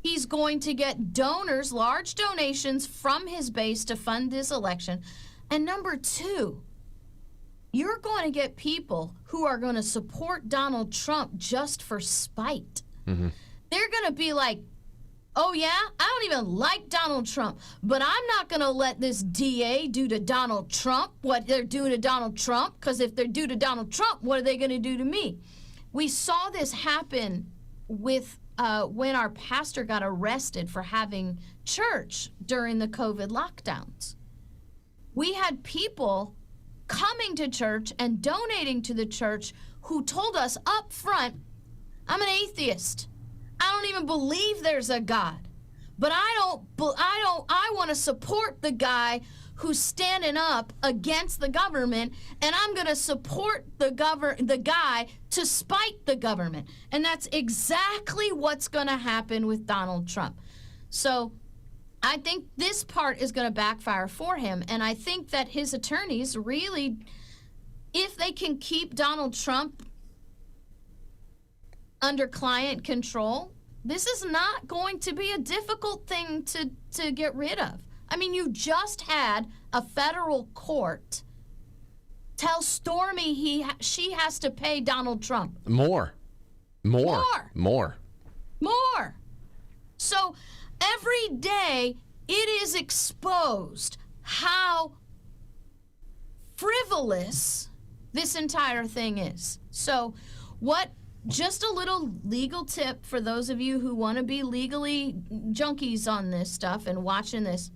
He's going to get donors, large donations from his base to fund this election. And number two, you're going to get people who are going to support Donald Trump just for spite. Mm-hmm. They're going to be like, oh yeah, I don't even like Donald Trump, but I'm not going to let this DA do to Donald Trump what they're doing to Donald Trump, because if they're due to Donald Trump, what are they going to do to me? We saw this happen with when our pastor got arrested for having church during the COVID lockdowns. We had people coming to church and donating to the church who told us up front, I'm an atheist. I don't even believe there's a God. But I want to support the guy who's standing up against the government, and I'm going to support the guy to spite the government. And that's exactly what's going to happen with Donald Trump. So I think this part is going to backfire for him, and I think that his attorneys really, if they can keep Donald Trump under client control, this is not going to be a difficult thing to get rid of. I mean, you just had a federal court tell Stormy she has to pay Donald Trump. More. So every day it is exposed how frivolous this entire thing is. So just a little legal tip for those of you who want to be legally junkies on this stuff and watching this.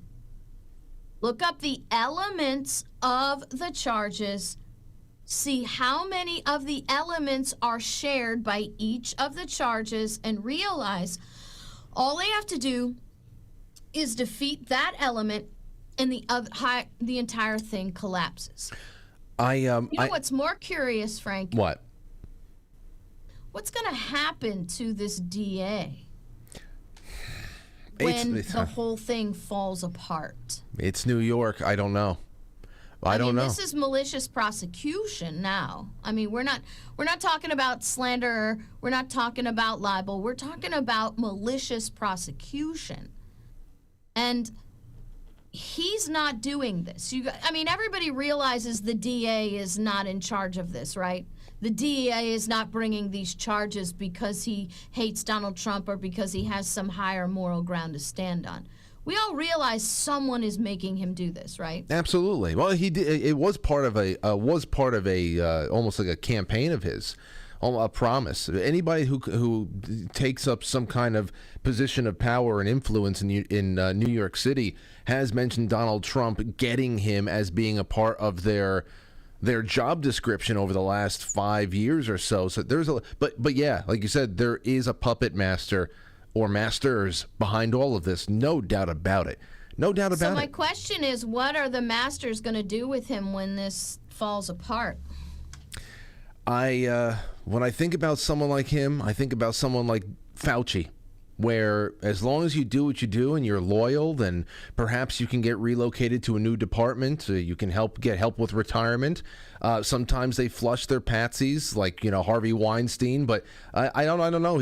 Look up the elements of the charges. See how many of the elements are shared by each of the charges, and realize all they have to do is defeat that element, and the entire thing collapses. What's more curious, Frank? What? What's going to happen to this DA when the whole thing falls apart? It's New York. I don't know. I don't know. This is malicious prosecution now. I mean, we're not talking about slander. We're not talking about libel. We're talking about malicious prosecution. And he's not doing this. Everybody realizes the DA is not in charge of this, right? The DEA is not bringing these charges because he hates Donald Trump or because he has some higher moral ground to stand on. We all realize someone is making him do this, right? Absolutely. Well, he did. It was part of a almost like a campaign of his, a promise. Anybody who takes up some kind of position of power and influence in New York City has mentioned Donald Trump getting him as being a part of their job description over the last 5 years or so. So there's but yeah, like you said, there is a puppet master or masters behind all of this. No doubt about it. No doubt about it. So my question is, what are the masters going to do with him when this falls apart? When I think about someone like him, I think about someone like Fauci, where as long as you do what you do and you're loyal, then perhaps you can get relocated to a new department. You can get help with retirement. Sometimes they flush their patsies, like Harvey Weinstein. But I don't know.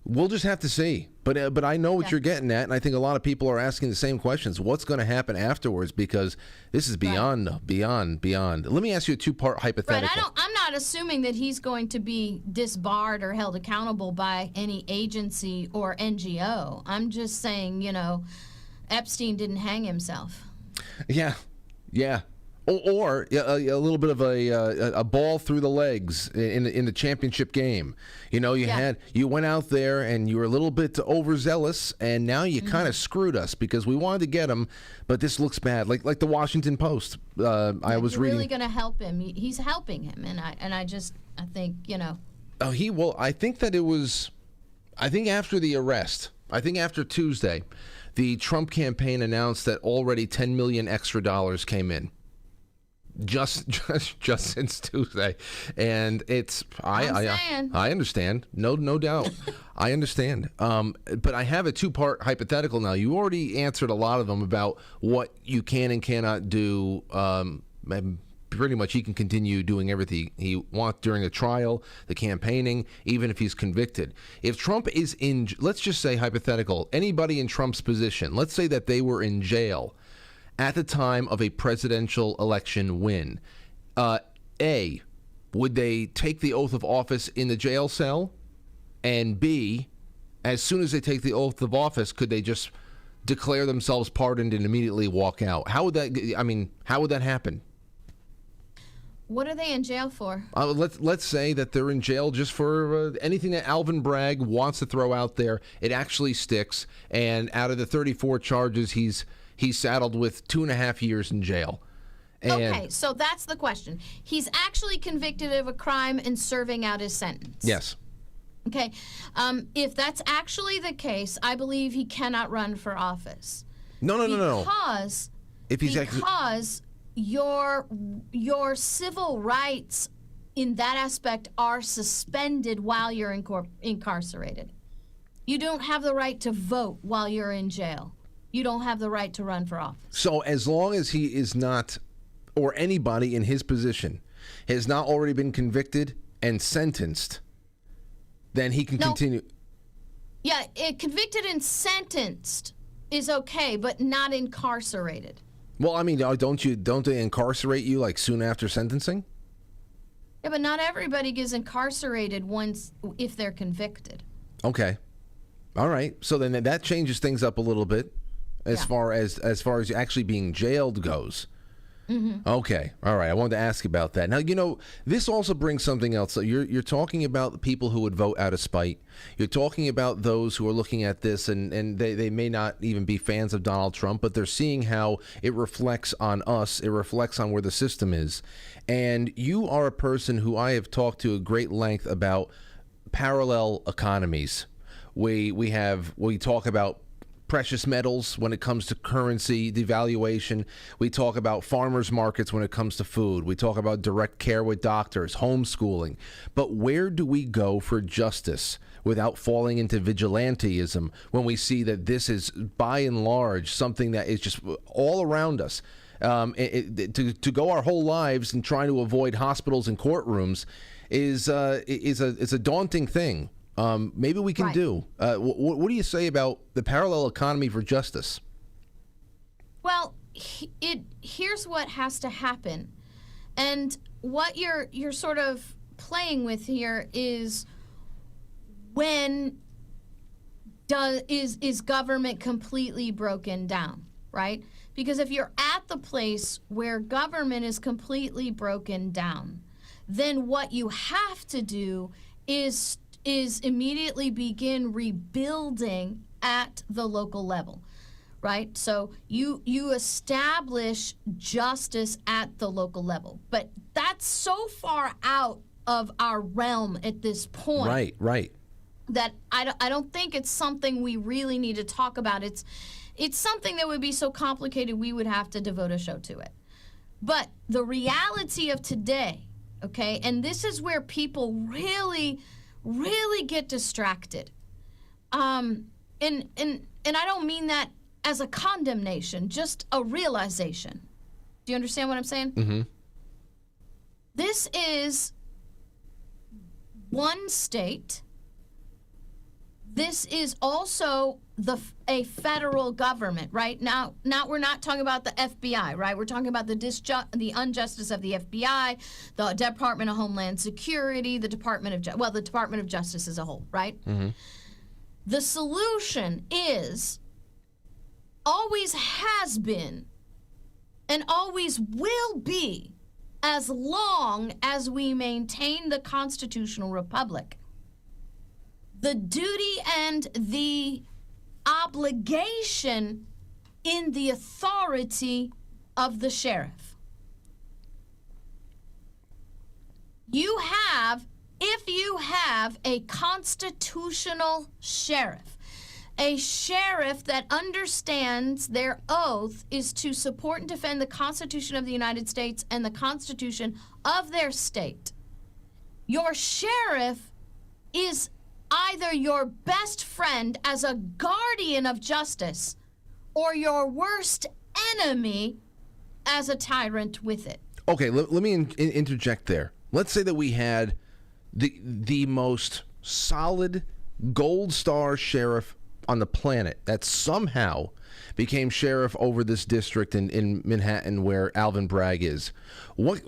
We'll just have to see. But I know what you're getting at, and I think a lot of people are asking the same questions. What's going to happen afterwards? Because this is beyond. Let me ask you a two-part hypothetical. Right, I'm not assuming that he's going to be disbarred or held accountable by any agency or NGO. I'm just saying, Epstein didn't hang himself. Yeah. Or a little bit of a ball through the legs in the championship game. You went out there and you were a little bit overzealous, and now you kind of screwed us because we wanted to get him, but this looks bad. Like the Washington Post. I was reading. Really going to help him. He's helping him, and I think Oh, he will. I think that it was. I think after the arrest. I think after Tuesday, the Trump campaign announced that already $10 million extra dollars came in. Just since Tuesday, and it's I understand, no doubt, I understand. But I have a two-part hypothetical now. You already answered a lot of them about what you can and cannot do. Pretty much, he can continue doing everything he wants during a trial, the campaigning, even if he's convicted. If Trump is in, let's just say hypothetical, anybody in Trump's position, let's say that they were in jail at the time of a presidential election win, A, would they take the oath of office in the jail cell? And B, as soon as they take the oath of office, could they just declare themselves pardoned and immediately walk out? How would that happen? What are they in jail for? Let's say that they're in jail just for anything that Alvin Bragg wants to throw out there. It actually sticks, and out of the 34 charges, he's saddled with 2.5 years in jail. And okay, so that's the question. He's actually convicted of a crime and serving out his sentence. Yes. Okay. If that's actually the case, I believe he cannot run for office. No. Because your civil rights in that aspect are suspended while you're incarcerated. You don't have the right to vote while you're in jail. You don't have the right to run for office. So as long as he is not, or anybody in his position, has not already been convicted and sentenced, then he can continue. Yeah, convicted and sentenced is okay, but not incarcerated. Well, I mean, don't they incarcerate you like soon after sentencing? Yeah, but not everybody gets incarcerated if they're convicted. Okay. All right. So then that changes things up a little bit. As far as actually being jailed goes. Mm-hmm. Okay. All right. I wanted to ask about that. Now, this also brings something else. So you're talking about the people who would vote out of spite. You're talking about those who are looking at this and they may not even be fans of Donald Trump, but they're seeing how it reflects on us. It reflects on where the system is. And you are a person who I have talked to at great length about parallel economies. We talk about precious metals when it comes to currency devaluation. We talk about farmers markets when it comes to food. We talk about direct care with doctors, homeschooling. But where do we go for justice without falling into vigilanteism when we see that this is, by and large, something that is just all around us? To go our whole lives and trying to avoid hospitals and courtrooms is a daunting thing. Maybe we can do. What do you say about the parallel economy for justice? Well, here's what has to happen, and what you're sort of playing with here is is government completely broken down, right? Because if you're at the place where government is completely broken down, then what you have to do is immediately begin rebuilding at the local level, right? So you establish justice at the local level, but that's so far out of our realm at this point. Right. That I don't think it's something we really need to talk about. It's something that would be so complicated we would have to devote a show to it. But the reality of today, okay, and this is where people really get distracted. And I don't mean that as a condemnation, just a realization. Do you understand what I'm saying? Mm-hmm. This is one state. This is also a federal government, right? Now we're not talking about the FBI, right? We're talking about the injustice of the FBI, the Department of Homeland Security, the Department of Justice as a whole, right? Mm-hmm. The solution always has been, and always will be as long as we maintain the constitutional republic. The duty and the obligation in the authority of the sheriff. If you have a constitutional sheriff, a sheriff that understands their oath is to support and defend the Constitution of the United States and the Constitution of their state, your sheriff is either your best friend as a guardian of justice or your worst enemy as a tyrant with it. Okay, let me interject there. Let's say that we had the most solid gold star sheriff on the planet that somehow became sheriff over this district in Manhattan where Alvin Bragg is. What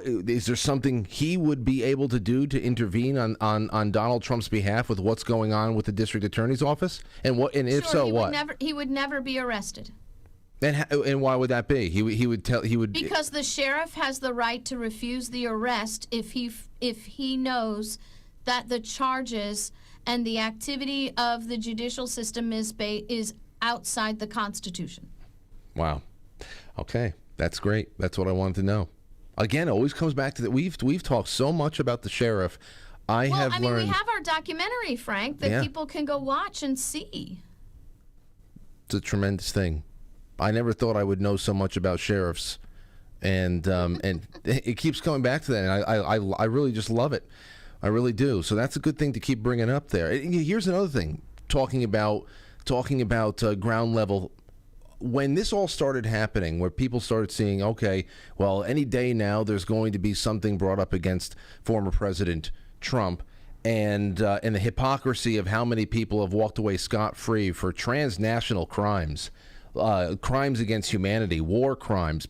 is there something he would be able to do to intervene on Donald Trump's behalf with what's going on with the district attorney's office? And if sure, so, what? He would never be arrested. And why would that be? He would because the sheriff has the right to refuse the arrest if he knows that the charges and the activity of the judicial system is outside the Constitution. Wow. Okay, that's great. That's what I wanted to know. Again, it always comes back to that. We've talked so much about the sheriff. I mean, we have our documentary, Frank, that people can go watch and see. It's a tremendous thing. I never thought I would know so much about sheriffs, and it keeps coming back to that. And I really just love it. I really do. So that's a good thing to keep bringing up there. Here's another thing. Talking about ground level. When this all started happening, where people started seeing, okay, well, any day now there's going to be something brought up against former President Trump, and the hypocrisy of how many people have walked away scot-free for transnational crimes. Crimes against humanity, war crimes,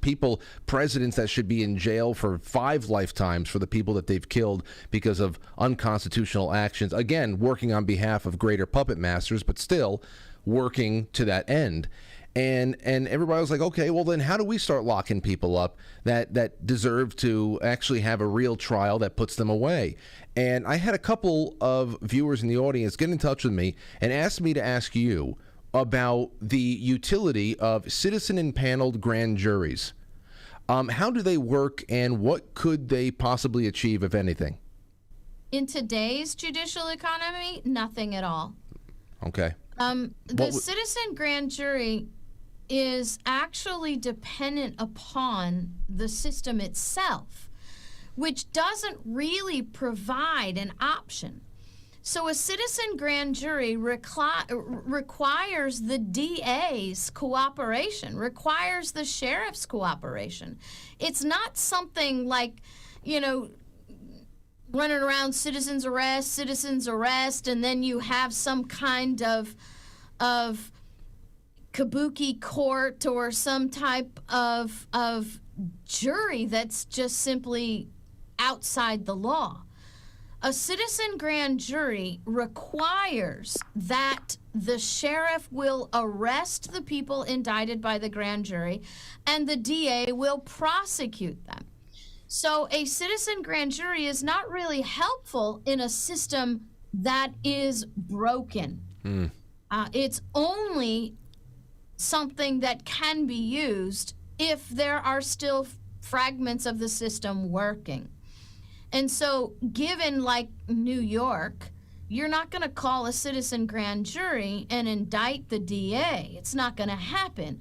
presidents that should be in jail for 5 lifetimes for the people that they've killed because of unconstitutional actions. Again, working on behalf of greater puppet masters, but still working to that end. And everybody was like, okay, well then how do we start locking people up that deserve to actually have a real trial that puts them away? And I had a couple of viewers in the audience get in touch with me and asked me to ask you about the utility of Citizen Empaneled Grand Juries. How do they work, and what could they possibly achieve, if anything? In today's judicial economy, nothing at all. Okay. The Citizen Grand Jury is actually dependent upon the system itself, which doesn't really provide an option. So a citizen grand jury requires the DA's cooperation, requires the sheriff's cooperation. It's not something like, running around citizens arrest, and then you have some kind of kabuki court or some type of jury that's just simply outside the law. A citizen grand jury requires that the sheriff will arrest the people indicted by the grand jury and the DA will prosecute them. So a citizen grand jury is not really helpful in a system that is broken. It's only something that can be used if there are still fragments of the system working. And so, given like New York, you're not going to call a citizen grand jury and indict the DA. It's not going to happen.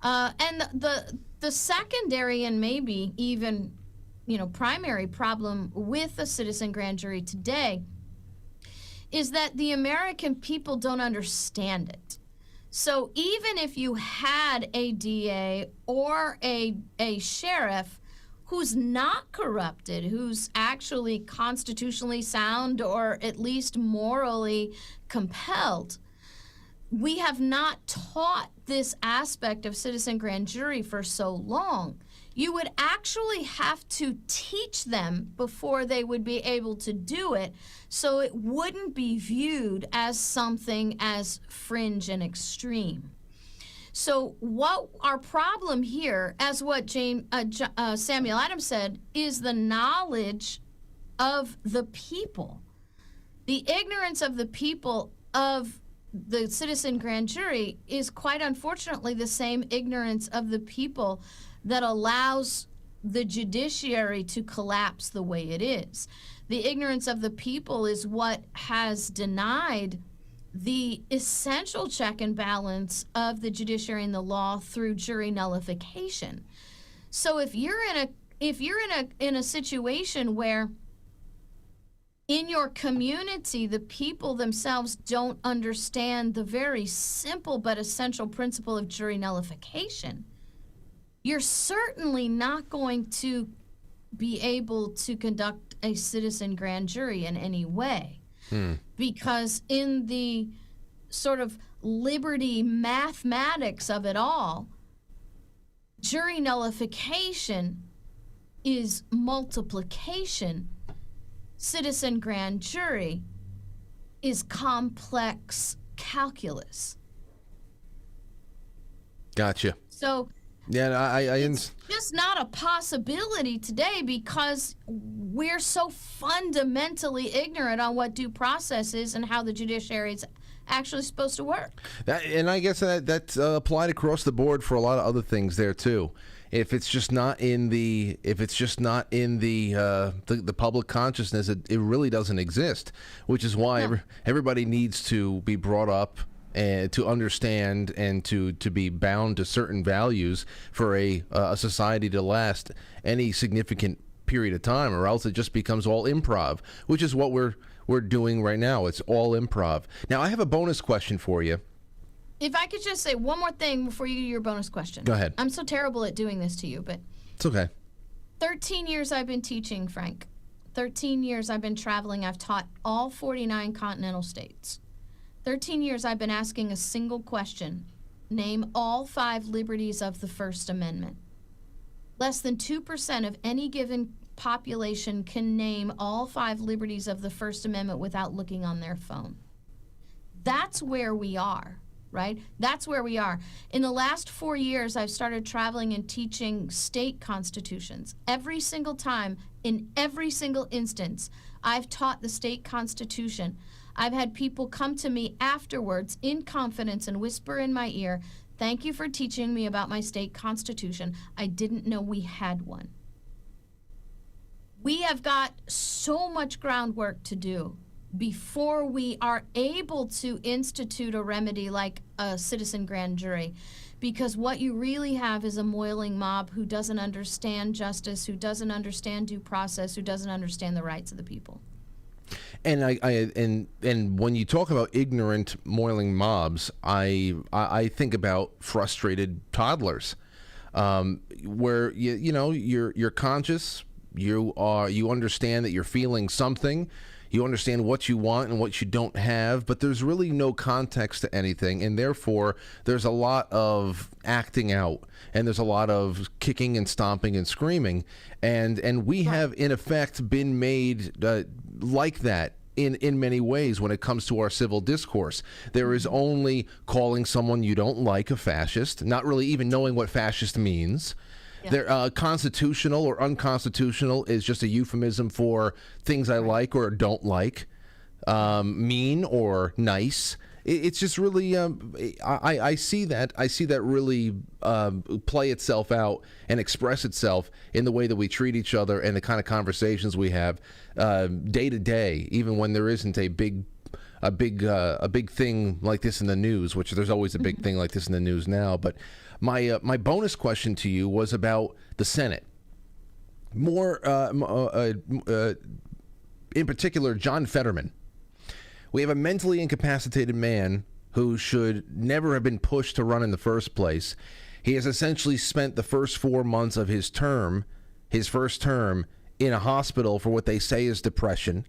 And the secondary and maybe even, primary problem with a citizen grand jury today is that the American people don't understand it. So even if you had a DA or a sheriff who's not corrupted, who's actually constitutionally sound or at least morally compelled, we have not taught this aspect of citizen grand jury for so long. You would actually have to teach them before they would be able to do it, so it wouldn't be viewed as something as fringe and extreme. So what our problem here, as what Samuel Adams said, is the knowledge of the people. The ignorance of the people of the citizen grand jury is quite unfortunately the same ignorance of the people that allows the judiciary to collapse the way it is. The ignorance of the people is what has denied the essential check and balance of the judiciary and the law through jury nullification. So if you're in a situation where in your community, the people themselves don't understand the very simple but essential principle of jury nullification, you're certainly not going to be able to conduct a citizen grand jury in any way. Because in the sort of liberty mathematics of it all, jury nullification is multiplication. Citizen grand jury is complex calculus. Gotcha. So yeah, it's just not a possibility today because we're so fundamentally ignorant on what due process is and how the judiciary is actually supposed to work. And I guess that's applied across the board for a lot of other things there too. If it's just not in the public consciousness, it really doesn't exist. Which is why everybody needs to be brought up and to understand and to be bound to certain values for a society to last any significant period of time, or else it just becomes all improv, which is what we're doing right now. It's all improv. Now, I have a bonus question for you. If I could just say one more thing before you do your bonus question. Go ahead. I'm so terrible at doing this to you, but it's okay. 13 years I've been teaching, Frank. 13 years I've been traveling. I've taught all 49 continental states. 13 years I've been asking a single question. Name all 5 liberties of the First Amendment. Less than 2% of any given population can name all 5 liberties of the First Amendment without looking on their phone. That's where we are, right? That's where we are. In the last 4 years, I've started traveling and teaching state constitutions. Every single time, in every single instance, I've taught the state constitution. I've had people come to me afterwards in confidence and whisper in my ear, "Thank you for teaching me about my state constitution. I didn't know we had one." We have got so much groundwork to do before we are able to institute a remedy like a citizen grand jury, because what you really have is a moiling mob who doesn't understand justice, who doesn't understand due process, who doesn't understand the rights of the people. And and when you talk about ignorant, moiling mobs, I think about frustrated toddlers, where you're conscious, you understand that you're feeling something, you understand what you want and what you don't have, but there's really no context to anything, and therefore there's a lot of acting out, and there's a lot of kicking and stomping and screaming, and we have in effect been made like that in many ways when it comes to our civil discourse. There is only calling someone you don't like a fascist, not really even knowing what fascist means. Yeah. They're constitutional or unconstitutional is just a euphemism for things I like or don't like, mean or nice. It's just really I see that really play itself out and express itself in the way that we treat each other and the kind of conversations we have day to day, even when there isn't a big thing like this in the news, which there's always a big thing like this in the news now. But my bonus question to you was about the Senate. More in particular, John Fetterman. We have a mentally incapacitated man who should never have been pushed to run in the first place. He has essentially spent the first 4 months of his first term, in a hospital for what they say is depression.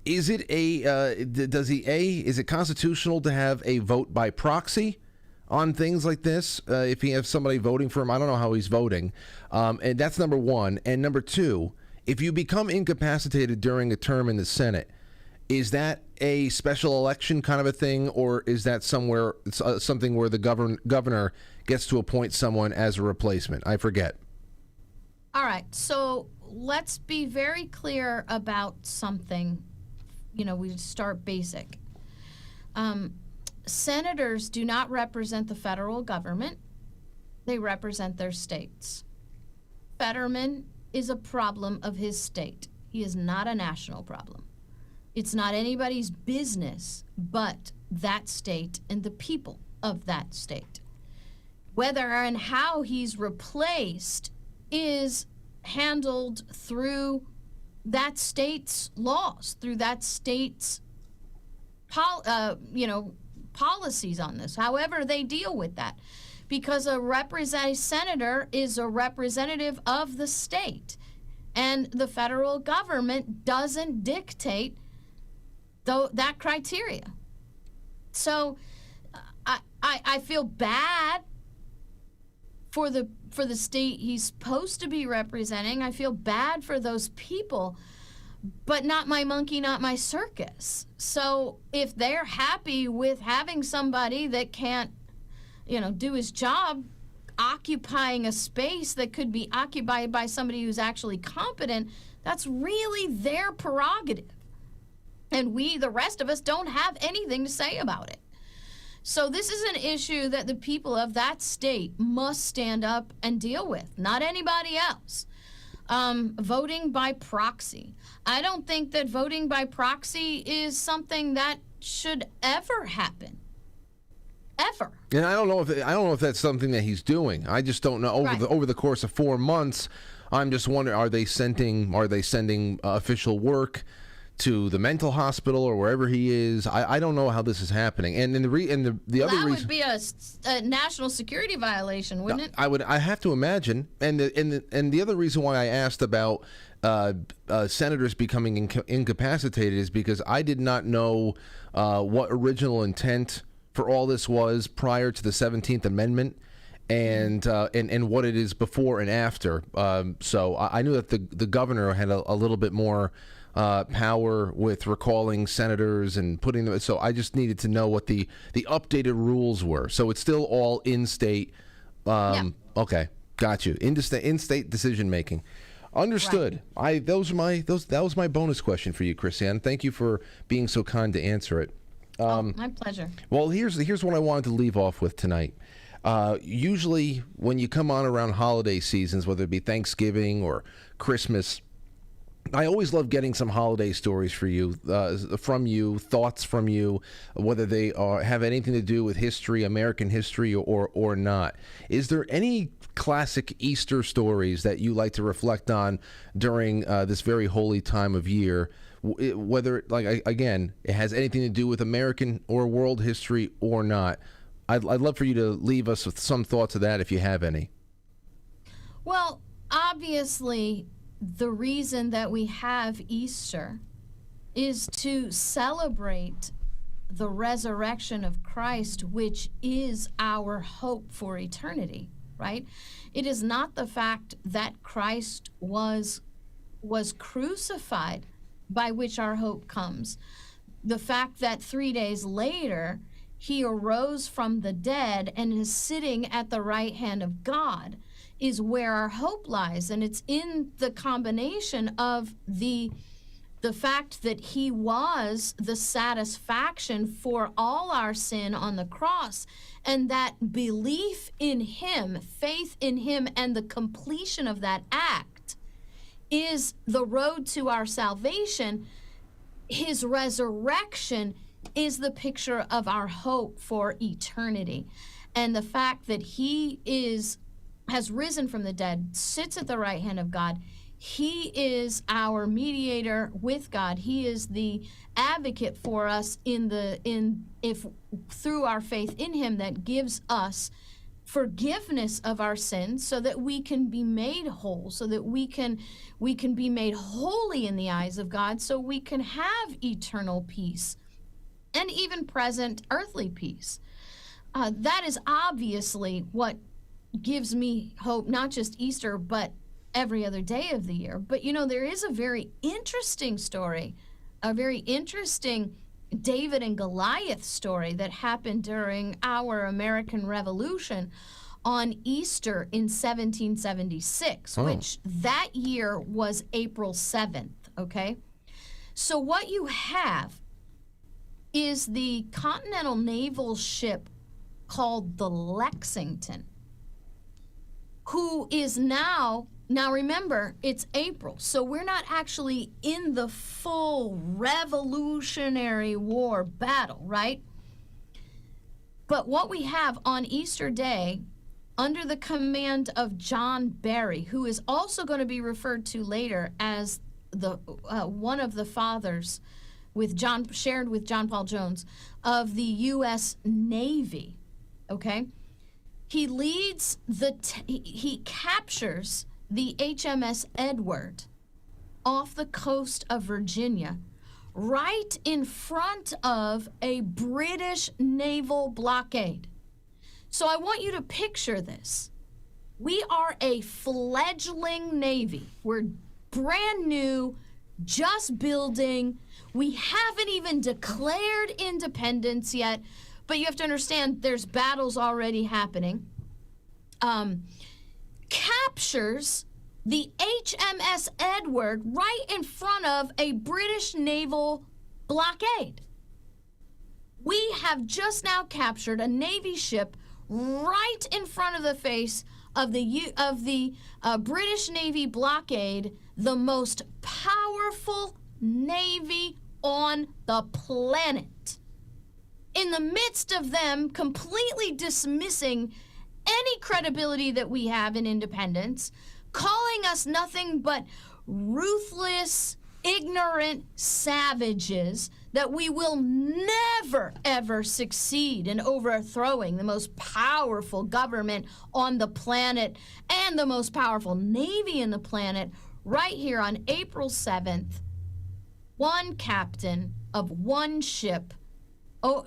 Is it is it constitutional to have a vote by proxy on things like this? If he has somebody voting for him, I don't know how he's voting. And that's number one. And number two, if you become incapacitated during a term in the Senate, Is that a special election kind of a thing, or is that somewhere something where the governor gets to appoint someone as a replacement? I forget. All right, so let's be very clear about something. We start basic. Senators do not represent the federal government. They represent their states. Fetterman is a problem of his state. He is not a national problem. It's not anybody's business but that state and the people of that state. Whether and how he's replaced is handled through that state's laws, through that state's policies on this, however they deal with that. Because a senator is a representative of the state, and the federal government doesn't dictate that criteria. So I feel bad for the state he's supposed to be representing. I feel bad for those people, but not my monkey, not my circus. So if they're happy with having somebody that can't, do his job, occupying a space that could be occupied by somebody who's actually competent, that's really their prerogative. And we, the rest of us, don't have anything to say about it. So this is an issue that the people of that state must stand up and deal with, not anybody else. Voting by proxy. I don't think that voting by proxy is something that should ever happen. Ever. And I don't know if that's something that he's doing. I just don't know. Over the course of 4 months, I'm just wondering: are they sending official work to the mental hospital or wherever he is? I don't know how this is happening. And the other reason that would be a national security violation, wouldn't it? I have to imagine. And the other reason why I asked about senators becoming incapacitated is because I did not know what original intent for all this was prior to the 17th Amendment, and what it is before and after. So I knew that the governor had a little bit more power with recalling senators and putting them. So I just needed to know what the updated rules were. So it's still all in-state. Yeah. Okay, got you. In-state decision making. Understood. Right. That was my bonus question for you, KrisAnne. Thank you for being so kind to answer it. My pleasure. Well, here's what I wanted to leave off with tonight. Usually when you come on around holiday seasons, whether it be Thanksgiving or Christmas, I always love getting some holiday stories for you, thoughts from you, whether they have anything to do with history, American history, or not. Is there any classic Easter stories that you like to reflect on during this very holy time of year? Whether, again, it has anything to do with American or world history or not. I'd love for you to leave us with some thoughts of that if you have any. Well, obviously, the reason that we have Easter is to celebrate the resurrection of Christ, which is our hope for eternity, right? It is not the fact that Christ was crucified by which our hope comes. The fact that 3 days later he arose from the dead and is sitting at the right hand of God is where our hope lies. And it's in the combination of the fact that he was the satisfaction for all our sin on the cross, and that belief in him, faith in him, and the completion of that act is the road to our salvation. His resurrection is the picture of our hope for eternity. And the fact that he has risen from the dead, sits at the right hand of God, he is our mediator with God. He is the advocate for us if through our faith in him, that gives us forgiveness of our sins so that we can be made whole, so that we can be made holy in the eyes of God, so we can have eternal peace and even present earthly peace. That is obviously what gives me hope, not just Easter, but every other day of the year. But there is a very interesting story a very interesting David and Goliath story that happened during our American Revolution on Easter in 1776, which that year was April 7th, okay? So what you have is the Continental Naval ship called the Lexington, who is now remember, it's April, so we're not actually in the full Revolutionary War battle, right? But what we have on Easter Day, under the command of John Barry, who is also going to be referred to later as the one of the fathers shared with John Paul Jones of the U.S. Navy, okay? He leads he captures the HMS Edward off the coast of Virginia, right in front of a British naval blockade. So I want you to picture this. We are a fledgling Navy. We're brand new, just building. We haven't even declared independence yet, but you have to understand there's battles already happening. Captures the HMS Edward right in front of a British naval blockade. We have just now captured a Navy ship right in front of the face of the British Navy blockade, the most powerful Navy on the planet. In the midst of them completely dismissing any credibility that we have in independence, calling us nothing but ruthless, ignorant savages, that we will never, ever succeed in overthrowing the most powerful government on the planet and the most powerful Navy in the planet, right here on April 7th, one captain of one ship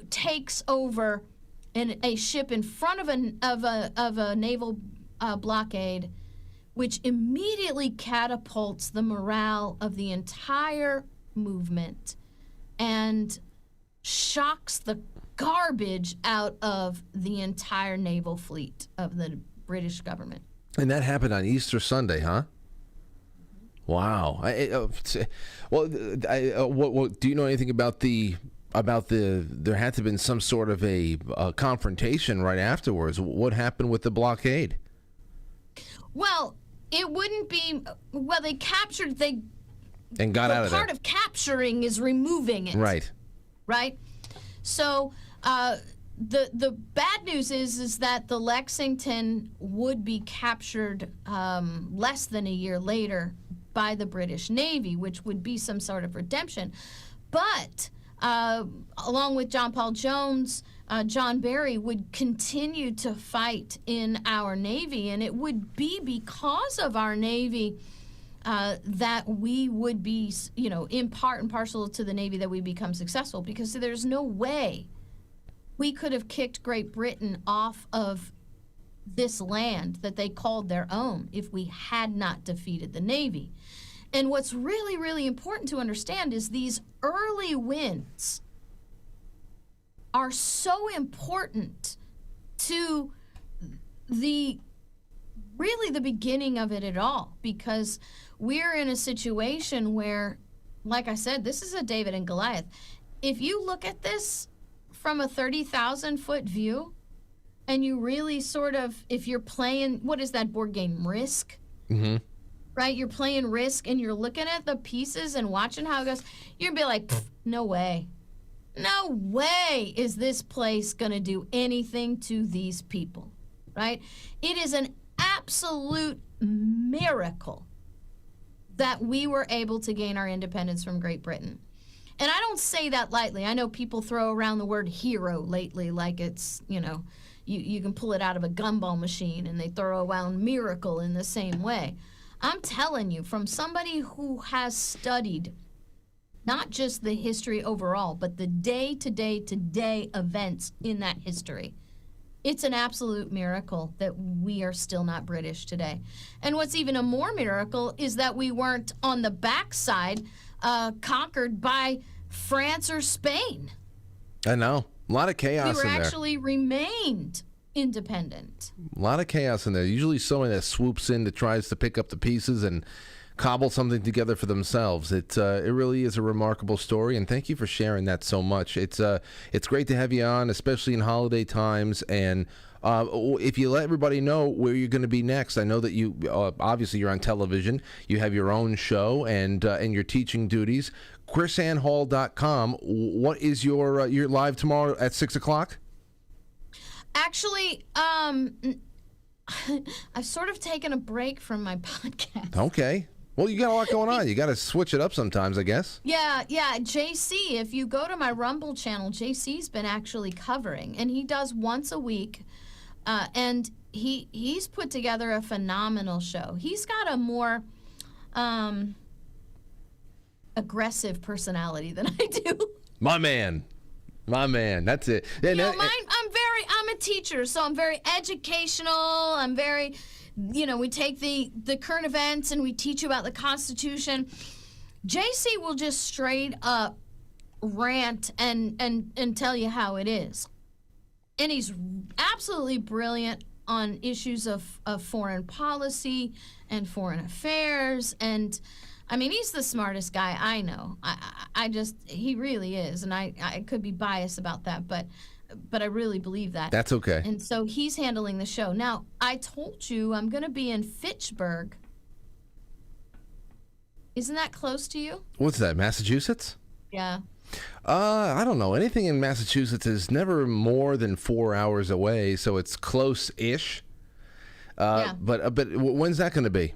takes over a ship in front of a naval blockade, which immediately catapults the morale of the entire movement and shocks the garbage out of the entire naval fleet of the British government. And that happened on Easter Sunday, huh? Wow. What do you know anything about there had to have been some sort of a confrontation right afterwards? What happened with the blockade? Well, it wouldn't be, they captured, and got out of there. Part of capturing is removing it. Right. Right? So the bad news is that the Lexington would be captured less than a year later by the British Navy, which would be some sort of redemption. But along with John Paul Jones, John Barry would continue to fight in our Navy, and it would be because of our Navy that we would be, in part and parcel to the Navy that we become successful, because there's no way we could have kicked Great Britain off of this land that they called their own if we had not defeated the Navy. And what's really, really important to understand is these early wins are so important to the beginning of it all, because we're in a situation where, like I said, this is a David and Goliath. If you look at this from a 30,000-foot view, and you really sort of, if you're playing, what is that board game, Risk? Mm-hmm. Right? You're playing Risk, and you're looking at the pieces and watching how it goes. You're going to be like, no way. No way is this place going to do anything to these people, right? It is an absolute miracle that we were able to gain our independence from Great Britain. And I don't say that lightly. I know people throw around the word hero lately like it's, you can pull it out of a gumball machine, and they throw around miracle in the same way. I'm telling you, from somebody who has studied not just the history overall, but the day-to-day events in that history, it's an absolute miracle that we are still not British today. And what's even a more miracle is that we weren't on the backside conquered by France or Spain. I know. A lot of chaos We were in there. actually remained independent. A lot of chaos in there. Usually someone that swoops in that tries to pick up the pieces and cobble something together for themselves. It really is a remarkable story, and thank you for sharing that so much. It's great to have you on, especially in holiday times. And if you let everybody know where you're going to be next, I know that you obviously you're on television. You have your own show and your teaching duties. KrisAnneHall.com. What is your you're live tomorrow at 6:00? Actually, I've sort of taken a break from my podcast. Okay. Well, you got a lot going on. You got to switch it up sometimes, I guess. Yeah. JC, if you go to my Rumble channel, JC's been actually covering, and he does once a week, and he's put together a phenomenal show. He's got a more aggressive personality than I do. My man. That's it. Yeah, I'm a teacher, so I'm very educational. I'm very, we take the current events and we teach you about the Constitution. JC will just straight up rant and tell you how it is. And he's absolutely brilliant on issues of foreign policy and foreign affairs. And I mean, he's the smartest guy I know. He really is. And I could be biased about that, but I really believe that. That's okay. And so he's handling the show. Now, I told you I'm going to be in Fitchburg. Isn't that close to you? What's that, Massachusetts? Yeah. I don't know. Anything in Massachusetts is never more than 4 hours away, so it's close-ish. Yeah. But when's that going to be?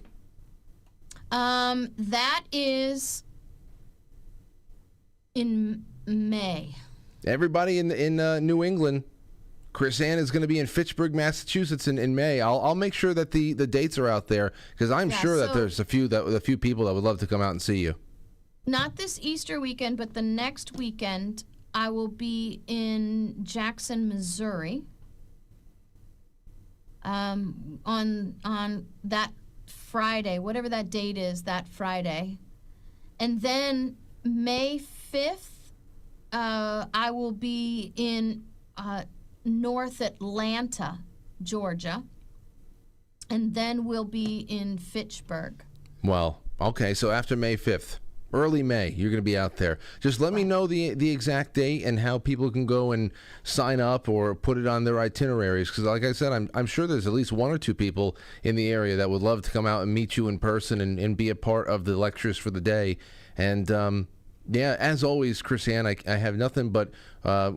That is in May. Everybody in New England, KrisAnne is going to be in Fitchburg, Massachusetts in May. I'll make sure that the dates are out there, because I'm sure that there's a few people that would love to come out and see you. Not this Easter weekend, but the next weekend, I will be in Jackson, Missouri. On that Friday, whatever that date is, that Friday. And then May 5th, I will be in North Atlanta, Georgia. And then we'll be in Fitchburg. Well, okay, so after May 5th. Early May, you're going to be out there. Just let me know the exact date and how people can go and sign up or put it on their itineraries. Because, like I said, I'm sure there's at least one or two people in the area that would love to come out and meet you in person and be a part of the lectures for the day. And as always, KrisAnne, I have nothing but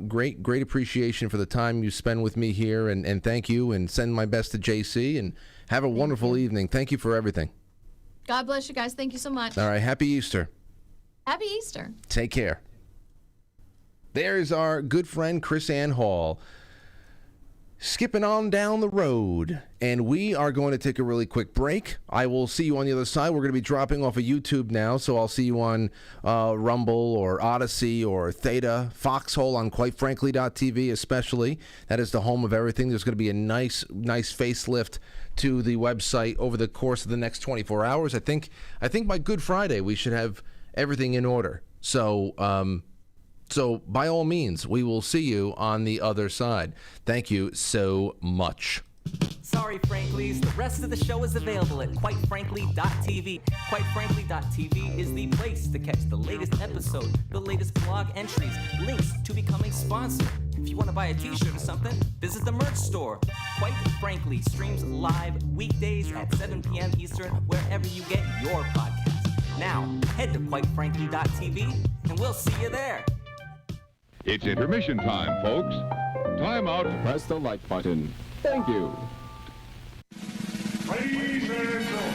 great appreciation for the time you spend with me here, and thank you. And send my best to JC, and have a wonderful evening. Thank you for everything. God bless you guys. Thank you so much. All right, happy Easter. Happy Easter. Take care. There's our good friend KrisAnne Hall. Skipping on down the road, and we are going to take a really quick break. I will see you on the other side. We're going to be dropping off of YouTube now, so I'll see you on Rumble or Odyssey or Theta, Foxhole on QuiteFrankly.tv especially. That is the home of everything. There's going to be a nice facelift to the website over the course of the next 24 hours. I think by Good Friday we should have everything in order. So by all means, we will see you on the other side. Thank you so much. Sorry, Franklies. The rest of the show is available at QuiteFrankly.tv. QuiteFrankly.tv is the place to catch the latest episode, the latest blog entries, links to become a sponsor. If you want to buy a t-shirt or something, visit the merch store. Quite Frankly streams live weekdays at 7 p.m. Eastern, wherever you get your podcast. Now, head to QuiteFrankly.tv, and we'll see you there. It's intermission time, folks. Time out. Press the like button. Thank you. Ladies and gentlemen.